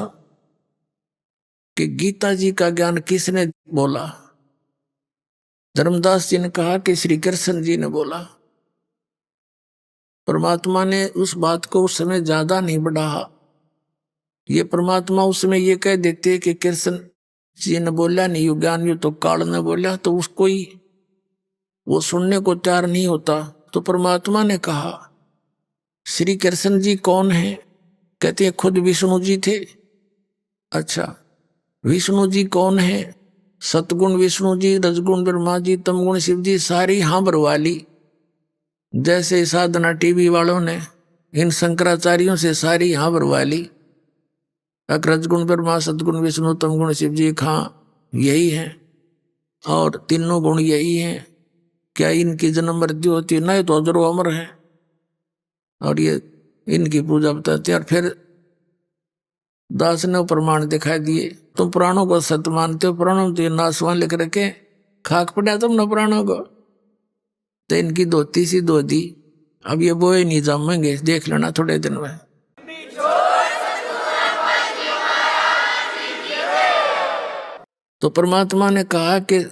कि गीता जी का ज्ञान किसने बोला। धर्मदास जी ने कहा कि श्री कृष्ण जी ने बोला। परमात्मा ने उस बात को उस समय ज्यादा नहीं बढ़ाया। ये परमात्मा उस समय ये कह देते कि कृष्ण जी ने बोला नहीं यु ज्ञान यु तो काल ने बोला, तो उसको ही वो सुनने को तैयार नहीं होता। तो परमात्मा ने कहा श्री कृष्ण जी कौन है? कहते हैं खुद विष्णु जी थे। अच्छा, विष्णु जी कौन है? सतगुण विष्णु जी, रजगुण ब्रह्मा जी, तमगुण शिव जी, सारी हांबर वाली। जैसे साधना टीवी वालों ने इन शंकराचार्यों से सारी हांबर वाली, रजगुण ब्रह्मा सतगुण विष्णु तमगुण शिव जी, खां यही है और तीनों गुण यही हैं। क्या इनकी जन्म मृत्यु होती है? नहीं, तो अजरो अमर है और ये इनकी पूजा बताते हैं। और फिर दास ने प्रमाण दिखाई दिए, तुम पुराणों को सत्य मानते हो, पुराणों में तो ये नासवान लिख रखे, खाक पड़ा तुमने पुराणों को। तो इनकी धोती सी धो दी, अब ये बोए नहीं जमेंगे, देख लेना थोड़े दिन में। तो परमात्मा ने कहा कि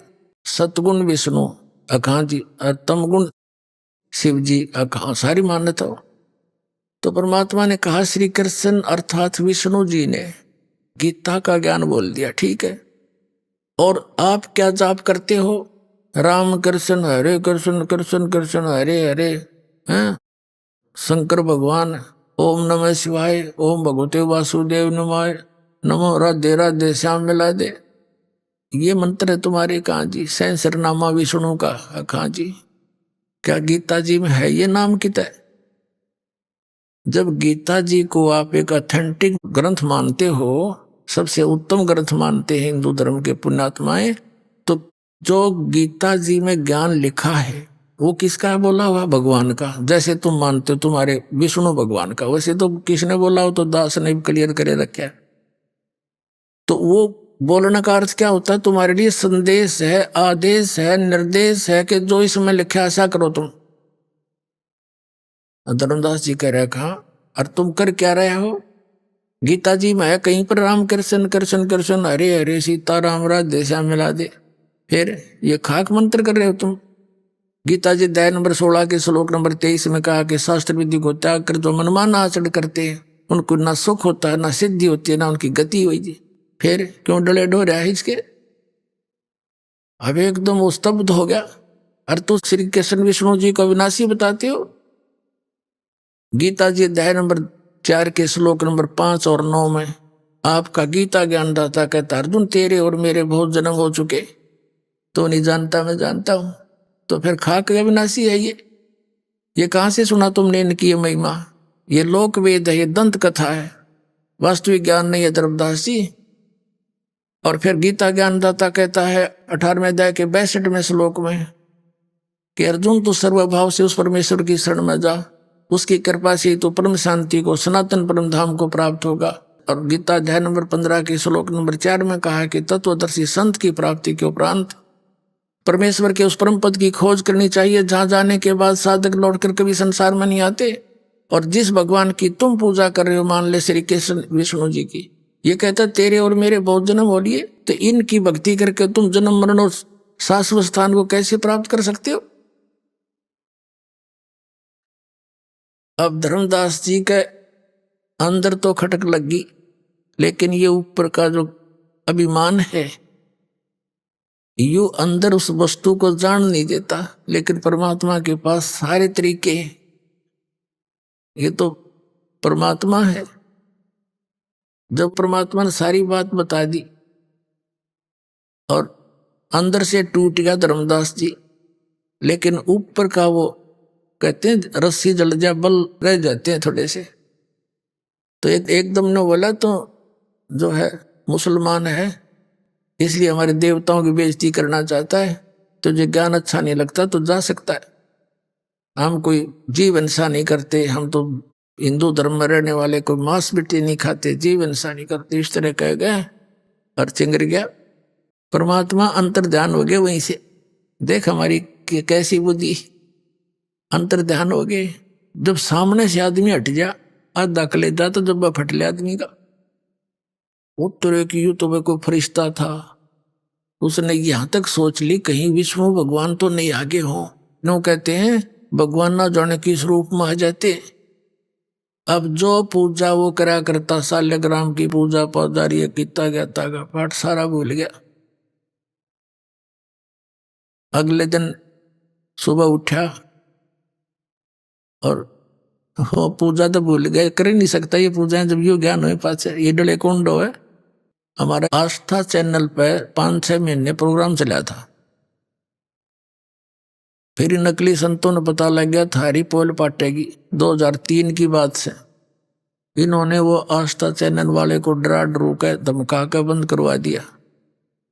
सतगुण विष्णु, अखां जी, और तम गुण शिव जी, अखां सारी मान्यता हो। तो परमात्मा ने कहा, श्री कृष्ण अर्थात विष्णु जी ने गीता का ज्ञान बोल दिया, ठीक है। और आप क्या जाप करते हो? राम कृष्ण हरे कृष्ण, कृष्ण कृष्ण हरे हरे, हैं? शंकर भगवान, ओम नमः शिवाय, ओम भगवते वासुदेव नमाय, नमो राधे राधे श्याम मिला दे। ये मंत्र है तुम्हारे कहाँ जी? सहस्रनामा विष्णु का कहाँ जी? क्या गीता जी में है ये नाम किता है? जब गीता जी को आप एक ऑथेंटिक ग्रंथ मानते हो, सबसे उत्तम ग्रंथ मानते हैं हिंदू धर्म के पुण्यात्माएं, तो जो गीता जी में ज्ञान लिखा है वो किसका है बोला हुआ? भगवान का। जैसे तुम मानते हो तुम्हारे विष्णु भगवान का, वैसे तो किसने बोला हो? तो दास ने क्लियर करे रखा है। तो वो बोलने का अर्थ क्या होता है? तुम्हारे लिए संदेश है, आदेश है, निर्देश है कि जो इसमें लिखा ऐसा करो तुम। धर्मदास जी कह रहे कहा, और तुम कर क्या रहे हो? गीता जी में है कहीं पर राम कृष्ण कृष्ण कृष्ण हरे हरे सीता राम राधे श्याम मिला दे, फिर ये खाक मंत्र कर रहे हो तुम। गीता जी अध्याय नंबर 16 के श्लोक नंबर 23 में कहा कि शास्त्र विधि को त्याग कर जो मनमाना आचरण करते हैं उनको ना सुख होता है, ना सिद्धि होती है, ना उनकी गति हुई जी। फिर क्यों डले डो रहा है इसके? अब एकदम वो स्तब्ध हो गया। अरे तू श्री कृष्ण विष्णु जी को अविनाशी बताते हो? गीता जी अध्याय नंबर 4 के श्लोक नंबर 5 और 9 में आपका गीता ज्ञानदाता कहता, अर्जुन तेरे और मेरे बहुत जन्म हो चुके, तो नहीं जानता, मैं जानता हूं। तो फिर खाक अविनाशी है ये कहां से सुना तुमने इनकी महिमा? ये लोक वेद है, ये दंत कथा है, वास्तविक ज्ञान नहीं है धर्मदास जी। और फिर गीता ज्ञानदाता कहता है 18वें अध्याय के 62वें श्लोक में कि अर्जुन तू सर्वभाव से उस परमेश्वर की शरण में जा, उसकी कृपा से तो परम शांति को, सनातन परम धाम को प्राप्त होगा। और गीता अध्याय नंबर 15 के श्लोक नंबर 4 में कहा कि तत्वदर्शी संत की प्राप्ति के उपरांत परमेश्वर के उस परम पद की खोज करनी चाहिए जहां जाने के बाद साधक लौटकर कभी संसार में नहीं आते। और जिस भगवान की तुम पूजा कर रहे हो, मान ले श्री कृष्ण विष्णु जी की, ये कहता तेरे और मेरे बहुत जन्म हो लिए, तो इनकी भक्ति करके तुम जन्म मरण और शाश्वत स्थान को कैसे प्राप्त कर सकते हो? अब धर्मदास जी के अंदर तो खटक लगी, लेकिन ये ऊपर का जो अभिमान है यू अंदर उस वस्तु को जान नहीं देता। लेकिन परमात्मा के पास सारे तरीके हैं, ये तो परमात्मा है। जब परमात्मा ने सारी बात बता दी और अंदर से टूट गया धर्मदास जी, लेकिन ऊपर का वो कहते हैं रस्सी जल जा बल रह जाते हैं थोड़े से। तो एकदम ने बोला तो जो है मुसलमान है, इसलिए हमारे देवताओं की बेइज्जती करना चाहता है, तुझे ज्ञान अच्छा नहीं लगता तो जा सकता है, हम कोई जीव हिंसा नहीं करते, हम तो हिंदू धर्म में रहने वाले कोई मांस मिट्टी नहीं खाते, जीव हिंसा नहीं करते, इस तरह कह गए और चिंगर गया। परमात्मा अंतर ध्यान हो गए वहीं से, देख हमारी कैसी बुद्धि, अंतर ध्यान हो गए। जब सामने से आदमी हट जा आधा कलेजा तो जब फट ले आदमी का, उत्तरे की यू तो वे कोई फरिश्ता था, उसने यहां तक सोच ली कहीं विष्णु भगवान तो नहीं आगे हो। नो कहते हैं भगवान ना जाने किस रूप में आ जाते। अब जो पूजा वो करा करता, साल्यग्राम की पूजा पौधारी गीता ज्ञाता का पाठ सारा भूल गया। अगले दिन सुबह उठा और वो पूजा तो भूल गए, कर ही नहीं सकता ये पूजा जब यू ज्ञान हो पास। ये डले कौन डो है, हमारे आस्था चैनल पे 5-6 महीने प्रोग्राम चला था। फिर नकली संतों ने पता लग गया थारी पोल पाटेगी। 2003 की बात से इन्होंने वो आस्था चैनल वाले को डरा डरू के धमका के बंद करवा दिया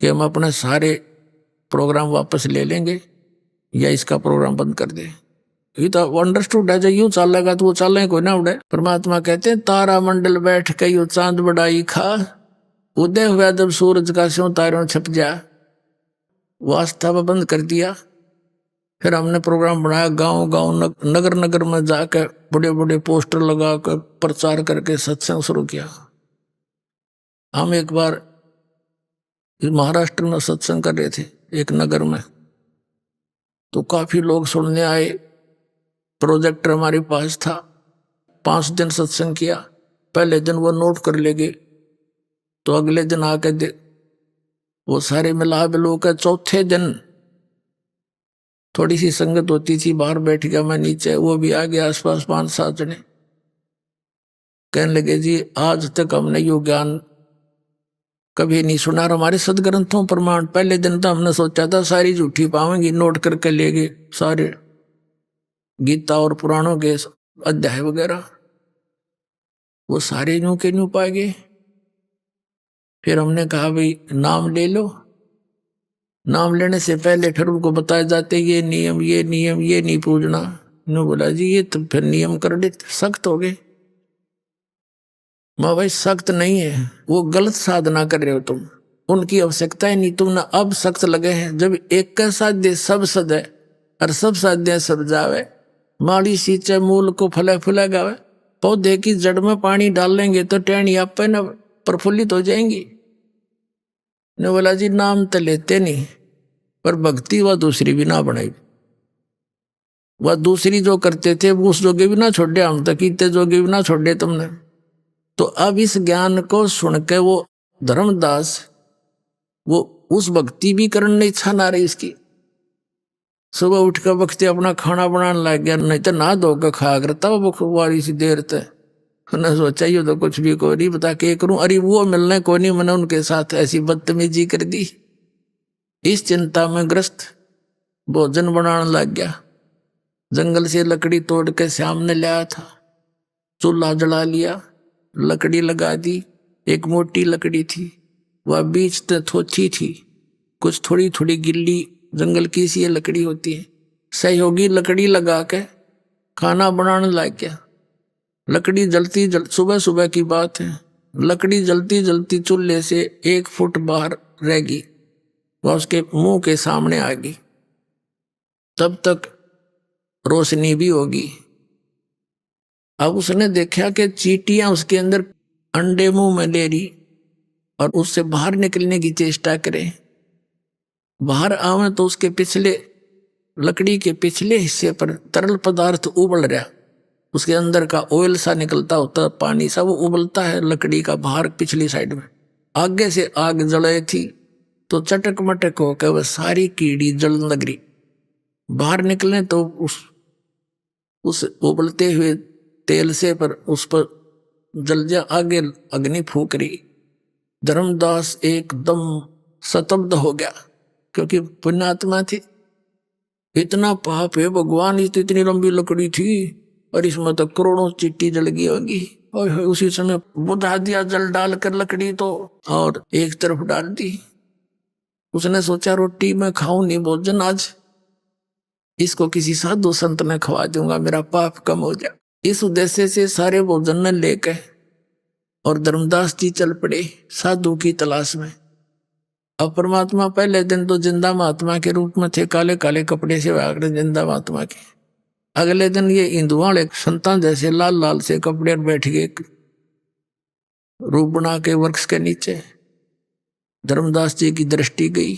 कि हम अपने सारे प्रोग्राम वापस ले लेंगे या इसका प्रोग्राम बंद कर दे। ये तो अंडरस्टूड है, जो यूं चलेगा तो वो चले कोई ना उड़े। परमात्मा कहते हैं तारा मंडल बैठ के यू चांद बढ़ाई खा, उदय हुआ जब सूरज का स्यों तारों छप जा। वो आस्था पर बंद कर दिया। फिर हमने प्रोग्राम बनाया, गांव गांव नगर नगर में जाकर बड़े बड़े पोस्टर लगाकर प्रचार करके सत्संग शुरू किया। हम एक बार महाराष्ट्र में सत्संग कर रहे थे एक नगर में, तो काफी लोग सुनने आए। प्रोजेक्टर हमारे पास था। 5 दिन सत्संग किया। पहले दिन वो नोट कर ले गए, तो अगले दिन आके दे वो सारे मिला बिलो के चौथे दिन थोड़ी सी संगत होती थी, बाहर बैठ गया मैं नीचे, वो भी आ गया आसपास 5-7 जने। कहने लगे जी आज तक हमने यो ज्ञान कभी नहीं सुना, और हमारे सदग्रंथों प्रमाण। पहले दिन तो हमने सोचा था सारी झूठी पावेंगी, नोट करके ले गए सारे गीता और पुराणों के अध्याय वगैरह, वो सारे यूं के यूं पाए गए। फिर हमने कहा भाई नाम ले लो। नाम लेने से पहले फिर उनको बताए जाते ये नियम ये नियम, ये नहीं पूछना। उन्होंने बोला जी ये तो फिर नियम कर दे, सख्त हो गए। माँ भाई सख्त नहीं है, वो गलत साधना कर रहे हो तुम, उनकी आवश्यकता ही नहीं, तुमने अब सख्त लगे हैं। जब एक का साध्य सब सद है और सब साध्य सब जावे, माड़ी सींचे मूल को फले फुला गावे। पौधे की जड़ में पानी डाल लेंगे तो टहनी आप पे न प्रफुल्लित हो जाएंगी। ने बोला जी नाम तो लेते नहीं, पर भक्ति वह दूसरी भी ना बनाई। वह दूसरी जो करते थे वो उस जोगे भी ना छोड़े, हम तक इतने जोगे भी ना छोड़े तुमने। तो अब इस ज्ञान को सुन के वो धर्मदास वो उस भक्ति भी करने इच्छा ना रही इसकी। सुबह उठ कर वक्त अपना खाना बनाने लग गया, नहीं तो ना धोकर खाया करता वो वारी सी देर तक। उन्हें सोचा ये तो कुछ भी को नहीं बता के करूं, अरे वो मिलने को नहीं, मैंने उनके साथ ऐसी बदतमीजी कर दी। इस चिंता में ग्रस्त भोजन बनाने लग गया। जंगल से लकड़ी तोड़ के सामने लाया था, चूल्हा जला लिया, लकड़ी लगा दी। एक मोटी लकड़ी थी, वह बीच तक थोथी थी, कुछ थोड़ी थोड़ी गिल्ली जंगल की सी लकड़ी होती है। सहयोगी लकड़ी लगा के खाना बनाने लग गया। लकड़ी जलती सुबह सुबह की बात है, लकड़ी जलती जलती चूल्हे से 1 फुट बाहर रहेगी, वह उसके मुंह के सामने आ गई। तब तक रोशनी भी होगी। अब उसने देखा कि चींटियां उसके अंदर अंडे मुंह में ले रही और उससे बाहर निकलने की चेष्टा करें। बाहर आवे तो उसके पिछले लकड़ी के पिछले हिस्से पर तरल पदार्थ उबल रहा, उसके अंदर का ऑयल सा निकलता होता, पानी सा, वो उबलता है लकड़ी का बाहर पिछली साइड में। आगे से आग जले थी तो चटक मटक होकर वह सारी कीड़ी जलन लग रही। बाहर निकले तो उस उबलते हुए तेल से पर उस पर जल जा, आगे अग्नि फूक रही। धर्मदास एकदम स्तब्ध हो गया, क्योंकि पुण्यात्मा थी। इतना पाप है भगवान, इतनी लंबी लकड़ी थी और इसमें तो करोड़ों चींटी जल गई होगी। और उसी समय बुझा दिया जल डालकर लकड़ी तो, और एक तरफ डाल दी। उसने सोचा रोटी मैं खाऊं नहीं भोजन आज, इसको किसी साधु संत ने खवा दूंगा, मेरा पाप कम हो जाए। इस उद्देश्य से सारे भोजन ने लेकर और धर्मदास जी चल पड़े साधु की तलाश में। अब परमात्मा पहले दिन तो जिंदा महात्मा के रूप में थे, काले काले कपड़े से आकर जिंदा महात्मा के। अगले दिन ये हिंदुओं वाले संतान जैसे लाल लाल से कपड़े बैठ गए रूप बना के वृक्ष के नीचे। धर्मदास जी की दृष्टि गई।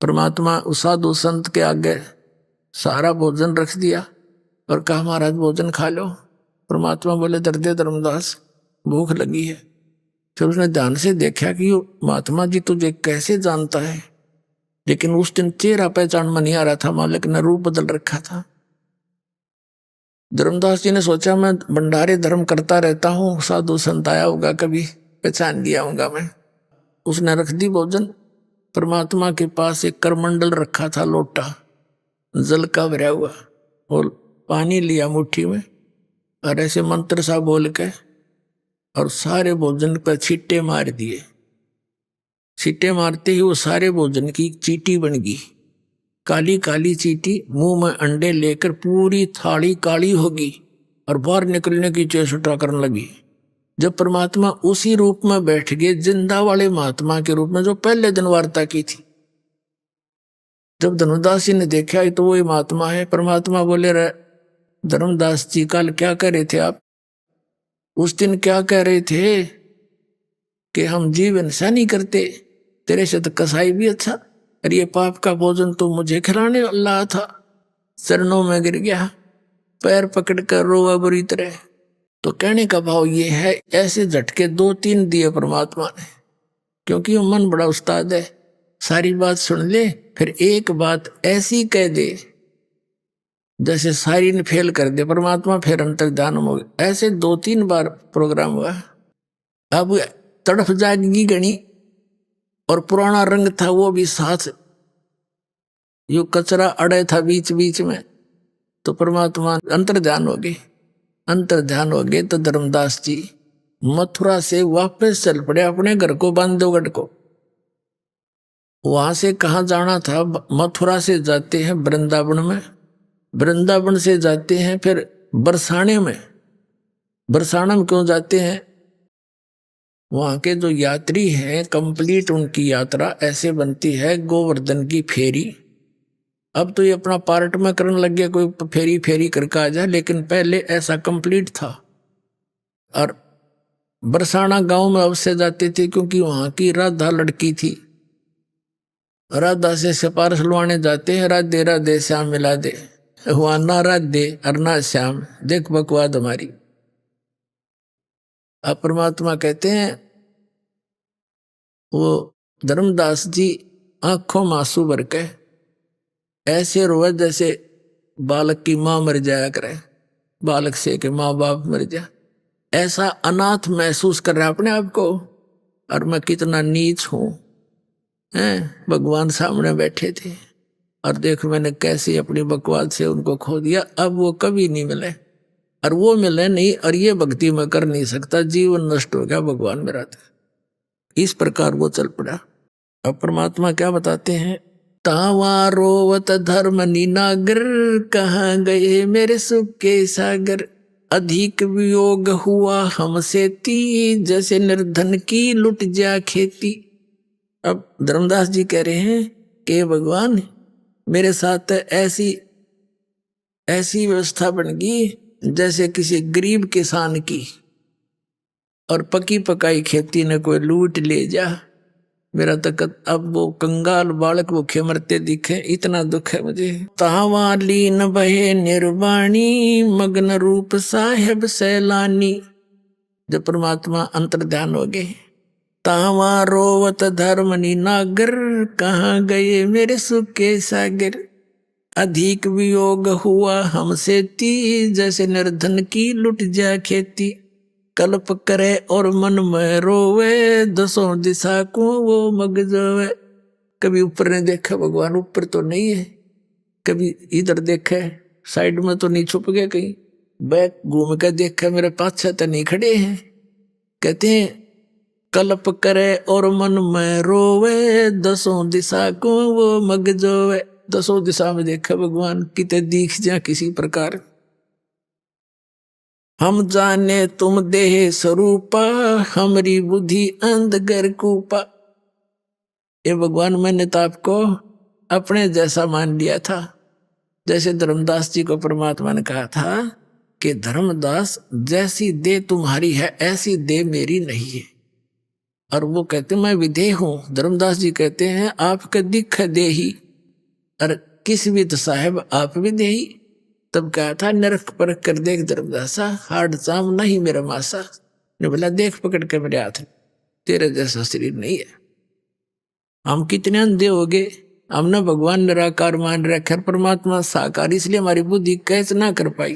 परमात्मा उस साधु संत के आगे सारा भोजन रख दिया और कहा महाराज भोजन खा लो। परमात्मा बोले दर्दे धर्मदास भूख लगी है। फिर उसने ध्यान से देखा कि महात्मा जी तुझे कैसे जानता है, लेकिन उस दिन चेहरा पहचान में नहीं आ रहा था, मालिक ने रूप बदल रखा था। धर्मदास जी ने सोचा मैं भंडारे धर्म करता रहता हूँ, साधु संत आया होगा कभी पहचान लिया होगा मैं। उसने रख दी भोजन। परमात्मा के पास एक करमंडल रखा था, लोटा जल का भरा हुआ, और पानी लिया मुट्ठी में और ऐसे मंत्र सा बोल के और सारे भोजन पर छींटे मार दिए। छींटे मारते ही वो सारे भोजन की चींटी बन गई, काली काली चींटी। मुंह में अंडे लेकर पूरी थाली काली होगी और बाहर निकलने की चेष्टा करने लगी। जब परमात्मा उसी रूप में बैठ गए, जिंदा वाले महात्मा के रूप में जो पहले दिन वार्ता की थी, जब धर्मदास जी ने देखा तो वही महात्मा है। परमात्मा बोले रहे धर्मदास जी कल क्या कह रहे थे आप, उस दिन क्या कह रहे थे कि हम जीव हिंसा नहीं करते, तेरे से तो कसाई भी अच्छा। अरे ये पाप का भोजन तो मुझे खिलाने वाला था। चरणों में गिर गया, पैर पकड़ कर रोवा बुरी तरह। तो कहने का भाव ये है, ऐसे झटके 2-3 दिए परमात्मा ने, क्योंकि वो मन बड़ा उस्ताद है। सारी बात सुन ले, फिर एक बात ऐसी कह दे जैसे सारी ने फेल कर दे परमात्मा, फिर अंतर्ध्यान हो गया। ऐसे 2-3 बार प्रोग्राम हुआ। अब तड़फ जाएगी गणी, और पुराना रंग था वो भी साथ, यो कचरा अड़े था बीच बीच में, तो परमात्मा अंतर्ध्यान हो गए। अंतर्ध्यान हो गए तो धर्मदास जी मथुरा से वापस चल पड़े अपने घर को, बांधवगढ़ को। वहां से कहाँ जाना था? मथुरा से जाते हैं वृंदावन में, वृंदावन से जाते हैं फिर बरसाने में। बरसाना में क्यों जाते हैं? वहां के जो यात्री हैं, कंप्लीट उनकी यात्रा ऐसे बनती है गोवर्धन की फेरी। अब तो ये अपना पार्ट में करने लग गया, कोई फेरी फेरी करके आ जाए, लेकिन पहले ऐसा कंप्लीट था। और बरसाना गांव में अवश्य जाते थे, क्योंकि वहां की राधा लड़की थी। राधा से सिपारिश लुआने जाते हैं, राधे राधे श्याम मिला दे, हुआ ना राधे और ना श्याम, देख बकवाद हमारी। अब परमात्मा कहते हैं, वो धर्मदास जी आंखों में आंसू भर के ऐसे रोए जैसे बालक की माँ मर जाया करे, बालक से के माँ बाप मर जा, ऐसा अनाथ महसूस कर रहा है अपने आप को। और मैं कितना नीच हूं, हैं? भगवान सामने बैठे थे और देख मैंने कैसे अपनी बकवाद से उनको खो दिया। अब वो कभी नहीं मिले, और वो मिले नहीं, और ये भक्ति में कर नहीं सकता, जीवन नष्ट हो गया भगवान मेरा था। इस प्रकार वो चल पड़ा। अब परमात्मा क्या बताते हैं? तावा रोवत धर्म निनागर, कहाँ गए मेरे सुख के सागर। अधिक वियोग हुआ हमसे ती, जैसे निर्धन की लुट जा खेती। अब धर्मदास जी कह रहे हैं कि भगवान मेरे साथ ऐसी व्यवस्था बन गई जैसे किसी गरीब किसान की, और पकी पकाई खेती ने कोई लूट ले जा। मेरा तक अब वो कंगाल बालक भूखे मरते दिखे, इतना दुख है मुझे। तावा लीन बहे निर्वाणी, मग्न रूप साहेब सैलानी। जब परमात्मा अंतर्ध्यान हो गए, तावा रोवत धर्मनी नागर, कहाँ गए मेरे सुख के सागर। अधिक वियोग हुआ हमसे ती, जैसे निर्धन की लुट जा खेती। कल्प करे और मन में रोवे, दसों दिशा को वो मग जावे। कभी ऊपर ने देखा, भगवान ऊपर तो नहीं है, कभी इधर देखे, साइड में तो नहीं छुप गया, कहीं बैक घूम कर देखा, मेरे पाछे तो नहीं खड़े हैं। कहते हैं कल्प करे और मन में रोवे, दसों दिशा को वो मग जावे। दसों दिशा में देखा भगवान, किते दिख जा किसी प्रकार। हम जाने तुम देह स्वरूपा, हमारी बुद्धि अंधगर कूपा। ये भगवान मैंने तो आपको अपने जैसा मान लिया था। जैसे धर्मदास जी को परमात्मा ने कहा था कि धर्मदास जैसी देह तुम्हारी है ऐसी देह मेरी नहीं है। और वो कहते मैं विदेह हूं। धर्मदास जी कहते हैं आपके दिख देही, और किस विद साहेब आप विदेही। तब कहा था नरक परख कर देख धर्मदासा, हार्ड चाम नहीं मेरा मासा। ने बोला देख पकड़ के मेरे हाथ, तेरे जैसा शरीर नहीं है। हम कितने अंधे हो गए, हमने भगवान निराकार मान रखा, परमात्मा साकार, इसलिए हमारी बुद्धि कैच ना कर पाई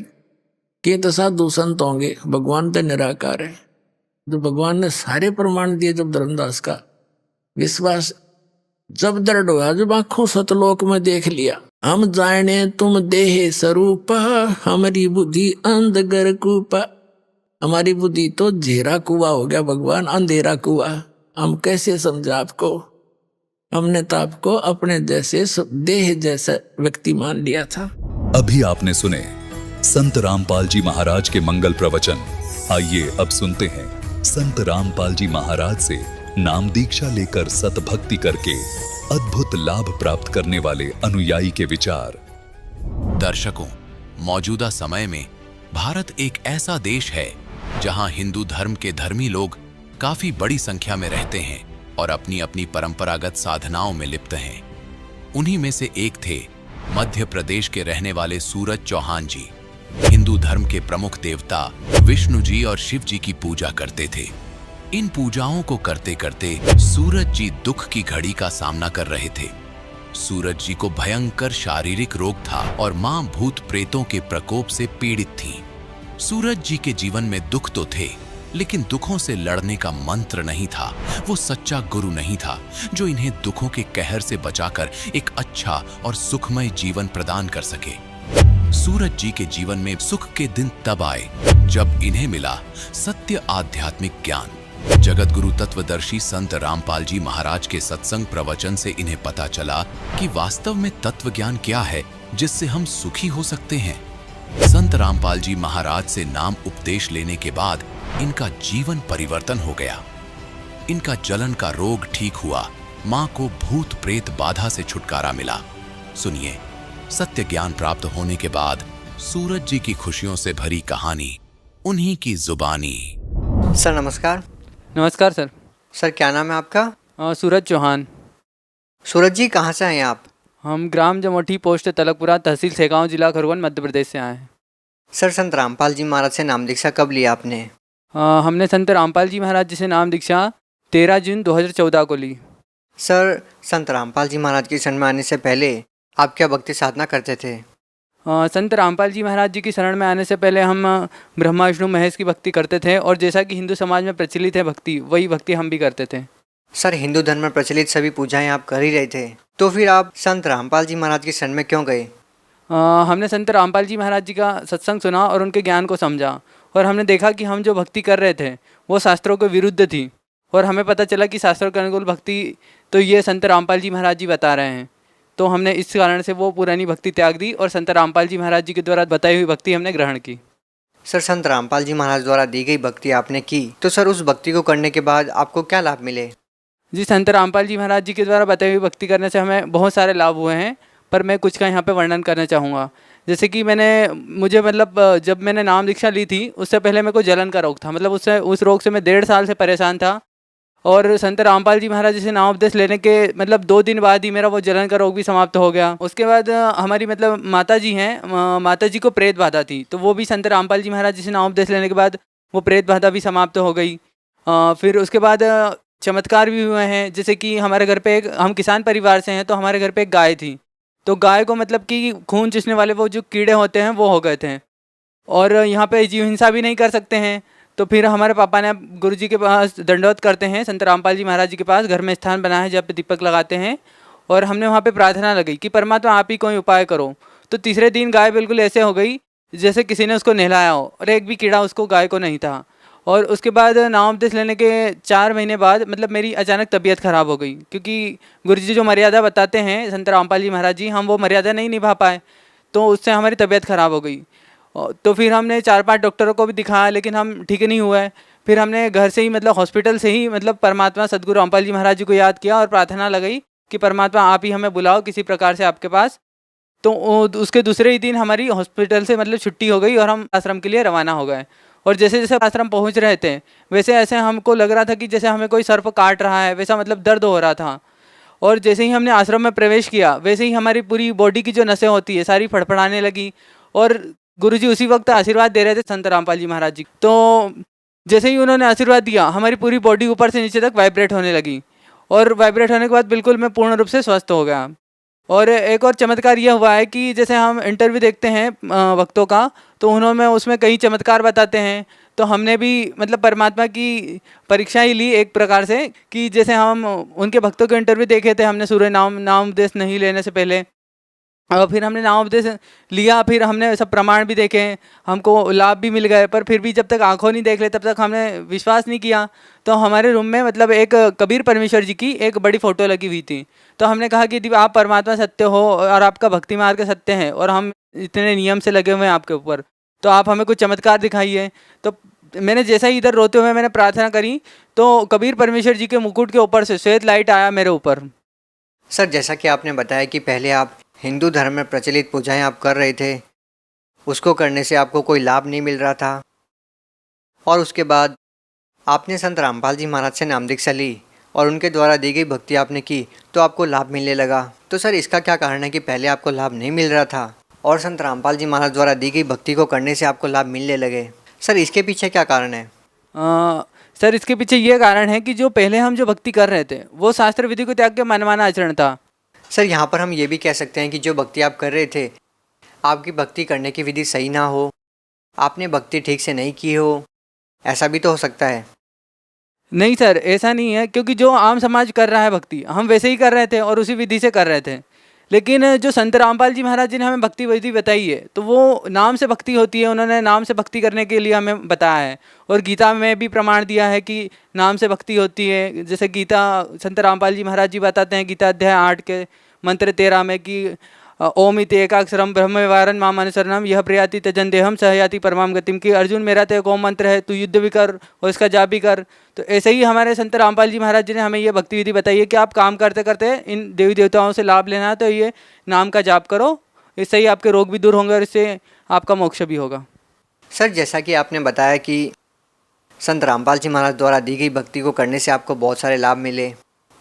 कि तो साधु संत होंगे, भगवान तो निराकार है। जो भगवान ने सारे प्रमाण दिए, जब धर्मदास का विश्वास जब दृढ़ हुआ, जब आंखों सतलोक में देख लिया, हम जाने तुम देह स्वरूपा, हमारी बुद्धि अंधगर कूपा। हमारी बुद्धि तो झेरा कुआ हो गया भगवान, अंधेरा कुआ। हम कैसे समझा आपको? हमने तो आपको अपने जैसे देह जैसा व्यक्ति मान लिया था। अभी आपने सुने संत रामपाल जी महाराज के मंगल प्रवचन। आइए अब सुनते हैं संत रामपाल जी महाराज से नाम दीक्षा लेकर सतभक्ति करके अद्भुत लाभ प्राप्त करने वाले अनुयायी के विचार। दर्शकों, मौजूदा समय में भारत एक ऐसा देश है जहां हिंदू धर्म के धर्मी लोग काफी बड़ी संख्या में रहते हैं और अपनी अपनी परंपरागत साधनाओं में लिप्त हैं। उन्हीं में से एक थे मध्य प्रदेश के रहने वाले सूरज चौहान जी। हिंदू धर्म के प्रमुख देवता विष्णु जी और शिव जी की पूजा करते थे। इन पूजाओं को करते करते सूरज जी दुख की घड़ी का सामना कर रहे थे। सूरज जी को भयंकर शारीरिक रोग था और मां भूत प्रेतों के प्रकोप से पीड़ित थीं। सूरज जी के जीवन में दुख तो थे, लेकिन दुखों से लड़ने का मंत्र नहीं था। वो सच्चा गुरु नहीं था जो इन्हें दुखों के कहर से बचाकर एक अच्छा और सुखमय जीवन प्रदान कर सके। सूरज जी के जीवन में सुख के दिन तब आए जब इन्हें मिला सत्य आध्यात्मिक ज्ञान। जगत गुरु तत्वदर्शी संत रामपाल जी महाराज के सत्संग प्रवचन से इन्हें पता चला कि वास्तव में तत्व ज्ञान क्या है जिससे हम सुखी हो सकते हैं। संत रामपाल जी महाराज से नाम उपदेश लेने के बाद इनका जीवन परिवर्तन हो गया। इनका जलन का रोग ठीक हुआ। मां को भूत प्रेत बाधा से छुटकारा मिला। सुनिए सत्य ज्ञान प्राप्त होने के बाद सूरज जी की खुशियों से भरी कहानी, उन्हीं की जुबानी। सर नमस्कार। नमस्कार सर। सर क्या नाम है आपका? सूरज चौहान। सूरज जी कहाँ से हैं आप? हम ग्राम जमोठी, पोस्ट तलकपुरा, तहसील सेगांव, जिला खरगोन, मध्य प्रदेश से आए हैं। सर संत रामपाल जी महाराज से नाम दीक्षा कब लिया आपने? हमने संत रामपाल जी महाराज जी से नाम दीक्षा 13 जून 2014 को ली। सर संत रामपाल जी महाराज की शरण में आने से पहले आप क्या भक्ति साधना करते थे? संत रामपाल जी महाराज जी की शरण में आने से पहले हम ब्रह्मा विष्णु महेश की भक्ति करते थे, और जैसा कि हिंदू समाज में प्रचलित है भक्ति, वही भक्ति हम भी करते थे। सर हिंदू धर्म में प्रचलित सभी पूजाएं आप कर ही रहे थे, तो फिर आप संत रामपाल जी महाराज की शरण में क्यों गए? हमने संत रामपाल जी महाराज जी का सत्संग सुना और उनके ज्ञान को समझा, और हमने देखा कि हम जो भक्ति कर रहे थे वो शास्त्रों के विरुद्ध थी, और हमें पता चला कि शास्त्रों के अनुकूल भक्ति तो ये संत रामपाल जी महाराज जी बता रहे हैं। तो हमने इस कारण से वो पुरानी भक्ति त्याग दी और संत रामपाल जी महाराज जी के द्वारा बताई हुई भक्ति हमने ग्रहण की। सर संत रामपाल जी महाराज द्वारा दी गई भक्ति आपने की, तो सर उस भक्ति को करने के बाद आपको क्या लाभ मिले? जी, संत रामपाल जी महाराज जी के द्वारा बताई हुई भक्ति करने से हमें बहुत सारे लाभ हुए हैं, पर मैं कुछ का यहाँ पे वर्णन करना चाहूँगा। जैसे कि मुझे जब मैंने नाम दीक्षा ली थी उससे पहले मेरे को जलन का रोग था, उस रोग से मैं 1.5 साल से परेशान था, और संत रामपाल जी महाराज जी से नाम उपदेश लेने के 2 दिन बाद ही मेरा वो जलन का रोग भी समाप्त हो गया। उसके बाद हमारी माता जी हैं, माता जी को प्रेत बाधा थी, तो वो भी संत रामपाल जी महाराज जी से नाम उपदेश लेने के बाद वो प्रेत बाधा भी समाप्त हो गई। फिर उसके बाद चमत्कार भी हुए हैं, जैसे कि हमारे घर पे हम किसान परिवार से हैं, तो हमारे घर पे एक गाय थी, तो गाय को कि खून चूसने वाले वो जो कीड़े होते हैं वो हो गए थे, और यहाँ पे जीव हिंसा भी नहीं कर सकते हैं। तो फिर हमारे पापा ने गुरु जी के पास दंडवत करते हैं, संत रामपाल जी महाराज जी के पास घर में स्थान बनाया है जहाँ पे दीपक लगाते हैं, और हमने वहाँ पे प्रार्थना लगाई कि परमात्मा आप ही कोई उपाय करो। तो तीसरे दिन गाय बिल्कुल ऐसे हो गई जैसे किसी ने उसको नहलाया हो, और एक भी कीड़ा उसको गाय को नहीं था। और उसके बाद नाम उपदेश लेने के 4 महीने बाद मेरी अचानक तबीयत खराब हो गई, क्योंकि गुरु जी जो मर्यादा बताते हैं संत रामपाल जी महाराज जी, हम वो मर्यादा नहीं निभा पाए, तो उससे हमारी तबीयत खराब हो गई। तो फिर हमने 4-5 डॉक्टरों को भी दिखाया, लेकिन हम ठीक नहीं हुए। फिर हमने घर से ही हॉस्पिटल से ही परमात्मा सदगुरु रामपाल जी महाराज जी को याद किया और प्रार्थना लगाई कि परमात्मा आप ही हमें बुलाओ किसी प्रकार से आपके पास। तो उसके दूसरे ही दिन हमारी हॉस्पिटल से छुट्टी हो गई और हम आश्रम के लिए रवाना हो गए। और जैसे जैसे आश्रम पहुंच रहे थे वैसे ऐसे हमको लग रहा था कि जैसे हमें कोई सर्प काट रहा है, वैसा दर्द हो रहा था। और जैसे ही हमने आश्रम में प्रवेश किया वैसे ही हमारी पूरी बॉडी की जो नसें होती है सारी फड़फड़ाने लगी, और गुरुजी उसी वक्त आशीर्वाद दे रहे थे संत रामपाल जी महाराज जी। तो जैसे ही उन्होंने आशीर्वाद दिया हमारी पूरी बॉडी ऊपर से नीचे तक वाइब्रेट होने लगी, और वाइब्रेट होने के बाद बिल्कुल मैं पूर्ण रूप से स्वस्थ हो गया। और एक और चमत्कार यह हुआ है कि जैसे हम इंटरव्यू देखते हैं भक्तों का, तो उन्होंने उसमें कई चमत्कार बताते हैं, तो हमने भी परमात्मा की परीक्षा ही ली एक प्रकार से, कि जैसे हम उनके भक्तों के इंटरव्यू देखे थे हमने सूर्य नाम उपदेश नहीं लेने से पहले, और फिर हमने नाम उपदेश लिया, फिर हमने सब प्रमाण भी देखे, हमको लाभ भी मिल गए, पर फिर भी जब तक आंखों नहीं देख ले तब तक हमने विश्वास नहीं किया। तो हमारे रूम में एक कबीर परमेश्वर जी की एक बड़ी फ़ोटो लगी हुई थी। तो हमने कहा कि आप परमात्मा सत्य हो और आपका भक्ति मार्ग सत्य है, और हम इतने नियम से लगे हुए हैं आपके ऊपर, तो आप हमें कुछ चमत्कार दिखाइए। तो मैंने जैसा ही इधर रोते हुए मैंने प्रार्थना करी, तो कबीर परमेश्वर जी के मुकुट के ऊपर से श्वेत लाइट आया मेरे ऊपर। सर जैसा कि आपने बताया कि पहले आप हिंदू धर्म में प्रचलित पूजाएं आप कर रहे थे, उसको करने से आपको कोई लाभ नहीं मिल रहा था, और उसके बाद आपने संत रामपाल जी महाराज से नाम दीक्षा ली, और उनके द्वारा दी गई भक्ति आपने की तो आपको लाभ मिलने लगा। तो सर इसका क्या कारण है कि पहले आपको लाभ नहीं मिल रहा था और संत रामपाल जी महाराज द्वारा दी गई भक्ति को करने से आपको लाभ मिलने लगे? सर इसके पीछे क्या कारण है? सर इसके पीछे ये कारण है कि जो पहले हम जो भक्ति कर रहे थे वो शास्त्र विधि को त्याग के मनमाना आचरण था। सर यहाँ पर हम ये भी कह सकते हैं कि जो भक्ति आप कर रहे थे, आपकी भक्ति करने की विधि सही ना हो, आपने भक्ति ठीक से नहीं की हो, ऐसा भी तो हो सकता है। नहीं सर, ऐसा नहीं है, क्योंकि जो आम समाज कर रहा है भक्ति हम वैसे ही कर रहे थे और उसी विधि से कर रहे थे। लेकिन जो संत रामपाल जी महाराज जी ने हमें भक्ति विधि बताई है तो वो नाम से भक्ति होती है, उन्होंने नाम से भक्ति करने के लिए हमें बताया है। और गीता में भी प्रमाण दिया है कि नाम से भक्ति होती है। जैसे गीता संत रामपाल जी महाराज जी बताते हैं गीता अध्याय 8 के मंत्र 13 में कि ओम इति एकाक्षरम ब्रह्मवारन माम अनुसरणम यह प्रयाति त्यजन देहम सहयाति परमाम गतिम, कि अर्जुन मेरा तो एक ओम मंत्र है, तू युद्ध भी कर और इसका जाप भी कर। तो ऐसे ही हमारे संत रामपाल जी महाराज जी ने हमें ये भक्ति विधि बताई है कि आप काम करते करते इन देवी देवताओं से लाभ लेना है तो ये नाम का जाप करो, इससे ही आपके रोग भी दूर होंगे और इससे आपका मोक्ष भी होगा। सर जैसा कि आपने बताया कि संत रामपाल जी महाराज द्वारा दी गई भक्ति को करने से आपको बहुत सारे लाभ मिले।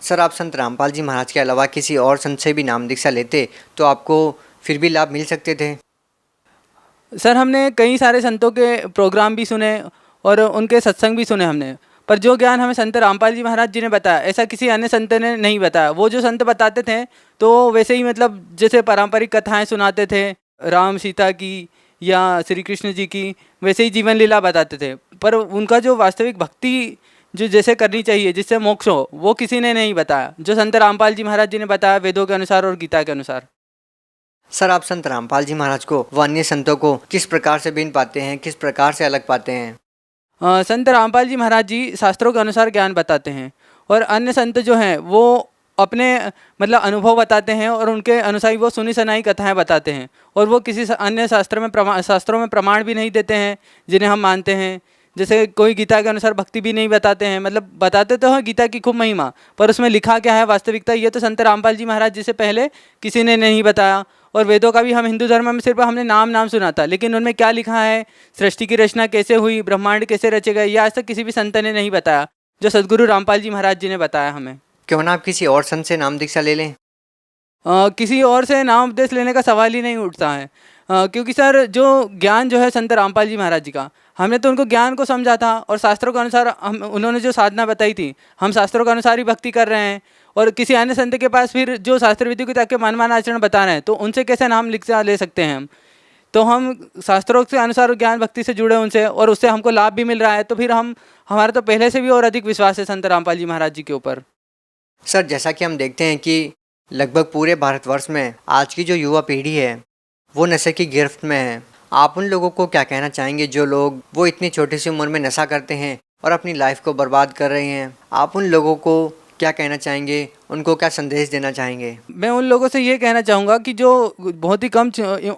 सर आप संत रामपाल जी महाराज के अलावा किसी और संत से भी नाम दीक्षा लेते तो आपको फिर भी लाभ मिल सकते थे? सर हमने कई सारे संतों के प्रोग्राम भी सुने और उनके सत्संग भी सुने हमने, पर जो ज्ञान हमें संत रामपाल जी महाराज जी ने बताया ऐसा किसी अन्य संत ने नहीं बताया। वो जो संत बताते थे तो वैसे ही मतलब जैसे पारंपरिक कथाएं सुनाते थे राम सीता की या श्री कृष्ण जी की, वैसे ही जीवन लीला बताते थे, पर उनका जो वास्तविक भक्ति जो जैसे करनी चाहिए जिससे मोक्ष हो वो किसी ने नहीं बताया, जो संत रामपाल जी महाराज जी ने बताया वेदों के अनुसार और गीता के अनुसार। सर आप संत रामपाल जी महाराज को व अन्य संतों को किस प्रकार से भिन्न पाते हैं, किस प्रकार से अलग पाते हैं? संत रामपाल जी महाराज जी शास्त्रों के अनुसार ज्ञान बताते हैं और अन्य संत जो हैं वो अपने मतलब अनुभव बताते हैं और उनके अनुसार ही वो सुनी सुनाई कथाएं बताते हैं और वो किसी अन्य शास्त्रों में प्रमाण भी नहीं देते हैं जिन्हें हम मानते हैं। जैसे कोई गीता के अनुसार भक्ति भी नहीं बताते हैं, मतलब बताते तो हैं गीता की खूब महिमा, पर उसमें लिखा क्या है वास्तविकता ये तो संत रामपाल जी महाराज जी से पहले किसी ने नहीं बताया। और वेदों का भी हम हिंदू धर्म में सिर्फ हमने नाम सुना था, लेकिन उनमें क्या लिखा है, सृष्टि की रचना कैसे हुई, ब्रह्मांड कैसे रचे गए, ये आज तक किसी भी संत ने नहीं बताया जो सदगुरु रामपाल जी महाराज जी ने बताया हमें। क्यों ना आप किसी और संत से नाम दीक्षा ले लें? किसी और से नाम उपदेश लेने का सवाल ही नहीं उठता है, क्योंकि सर जो ज्ञान जो है संत रामपाल जी महाराज जी का, हमने तो उनको ज्ञान को समझा था और शास्त्रों के अनुसार उन्होंने जो साधना बताई थी हम शास्त्रों के अनुसार ही भक्ति कर रहे हैं। और किसी अन्य संत के पास फिर जो शास्त्र विधि को ताकि मनमाना आचरण बता रहे हैं तो उनसे कैसे नाम दीक्षा ले सकते हैं हम? तो हम शास्त्रों के अनुसार ज्ञान भक्ति से जुड़े उनसे और उससे हमको लाभ भी मिल रहा है, तो फिर हमारा तो पहले से भी और अधिक विश्वास है संत रामपाल जी महाराज जी के ऊपर। सर जैसा कि हम देखते हैं कि लगभग पूरे भारतवर्ष में आज की जो युवा पीढ़ी है वो नशे की गिरफ्त में है, आप उन लोगों को क्या कहना चाहेंगे जो लोग वो इतनी छोटी सी उम्र में नशा करते हैं और अपनी लाइफ को बर्बाद कर रहे हैं? आप उन लोगों को क्या कहना चाहेंगे, उनको क्या संदेश देना चाहेंगे? मैं उन लोगों से ये कहना चाहूँगा कि जो बहुत ही कम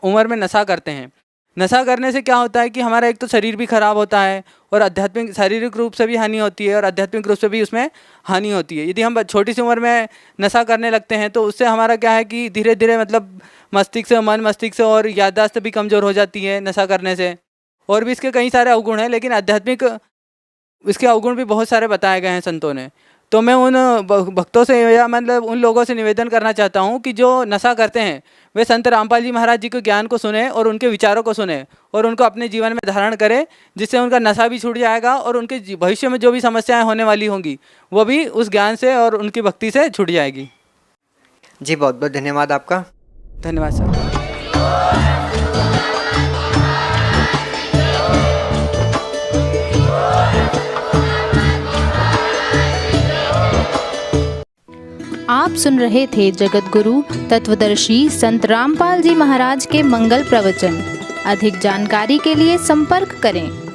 उम्र में नशा करते हैं, नशा करने से क्या होता है कि हमारा एक तो शरीर भी खराब होता है और आध्यात्मिक शारीरिक रूप से भी हानि होती है और आध्यात्मिक रूप से भी उसमें हानि होती है। यदि हम छोटी सी उम्र में नशा करने लगते हैं तो उससे हमारा क्या है कि धीरे धीरे मतलब मस्तिष्क और याददाश्त भी कमज़ोर हो जाती है नशा करने से। और भी इसके कई सारे अवगुण हैं, लेकिन आध्यात्मिक इसके अवगुण भी बहुत सारे बताए गए हैं संतों ने। तो मैं उन भक्तों से या मतलब उन लोगों से निवेदन करना चाहता हूँ कि जो नशा करते हैं वे संत रामपाल जी महाराज जी के ज्ञान को सुने और उनके विचारों को सुने और उनको अपने जीवन में धारण करें, जिससे उनका नशा भी छूट जाएगा और उनके भविष्य में जो भी समस्याएं होने वाली होंगी वो भी उस ज्ञान से और उनकी भक्ति से छूट जाएगी। जी बहुत बहुत धन्यवाद आपका। धन्यवाद सर। आप सुन रहे थे जगत गुरु तत्वदर्शी संत रामपाल जी महाराज के मंगल प्रवचन। अधिक जानकारी के लिए संपर्क करें।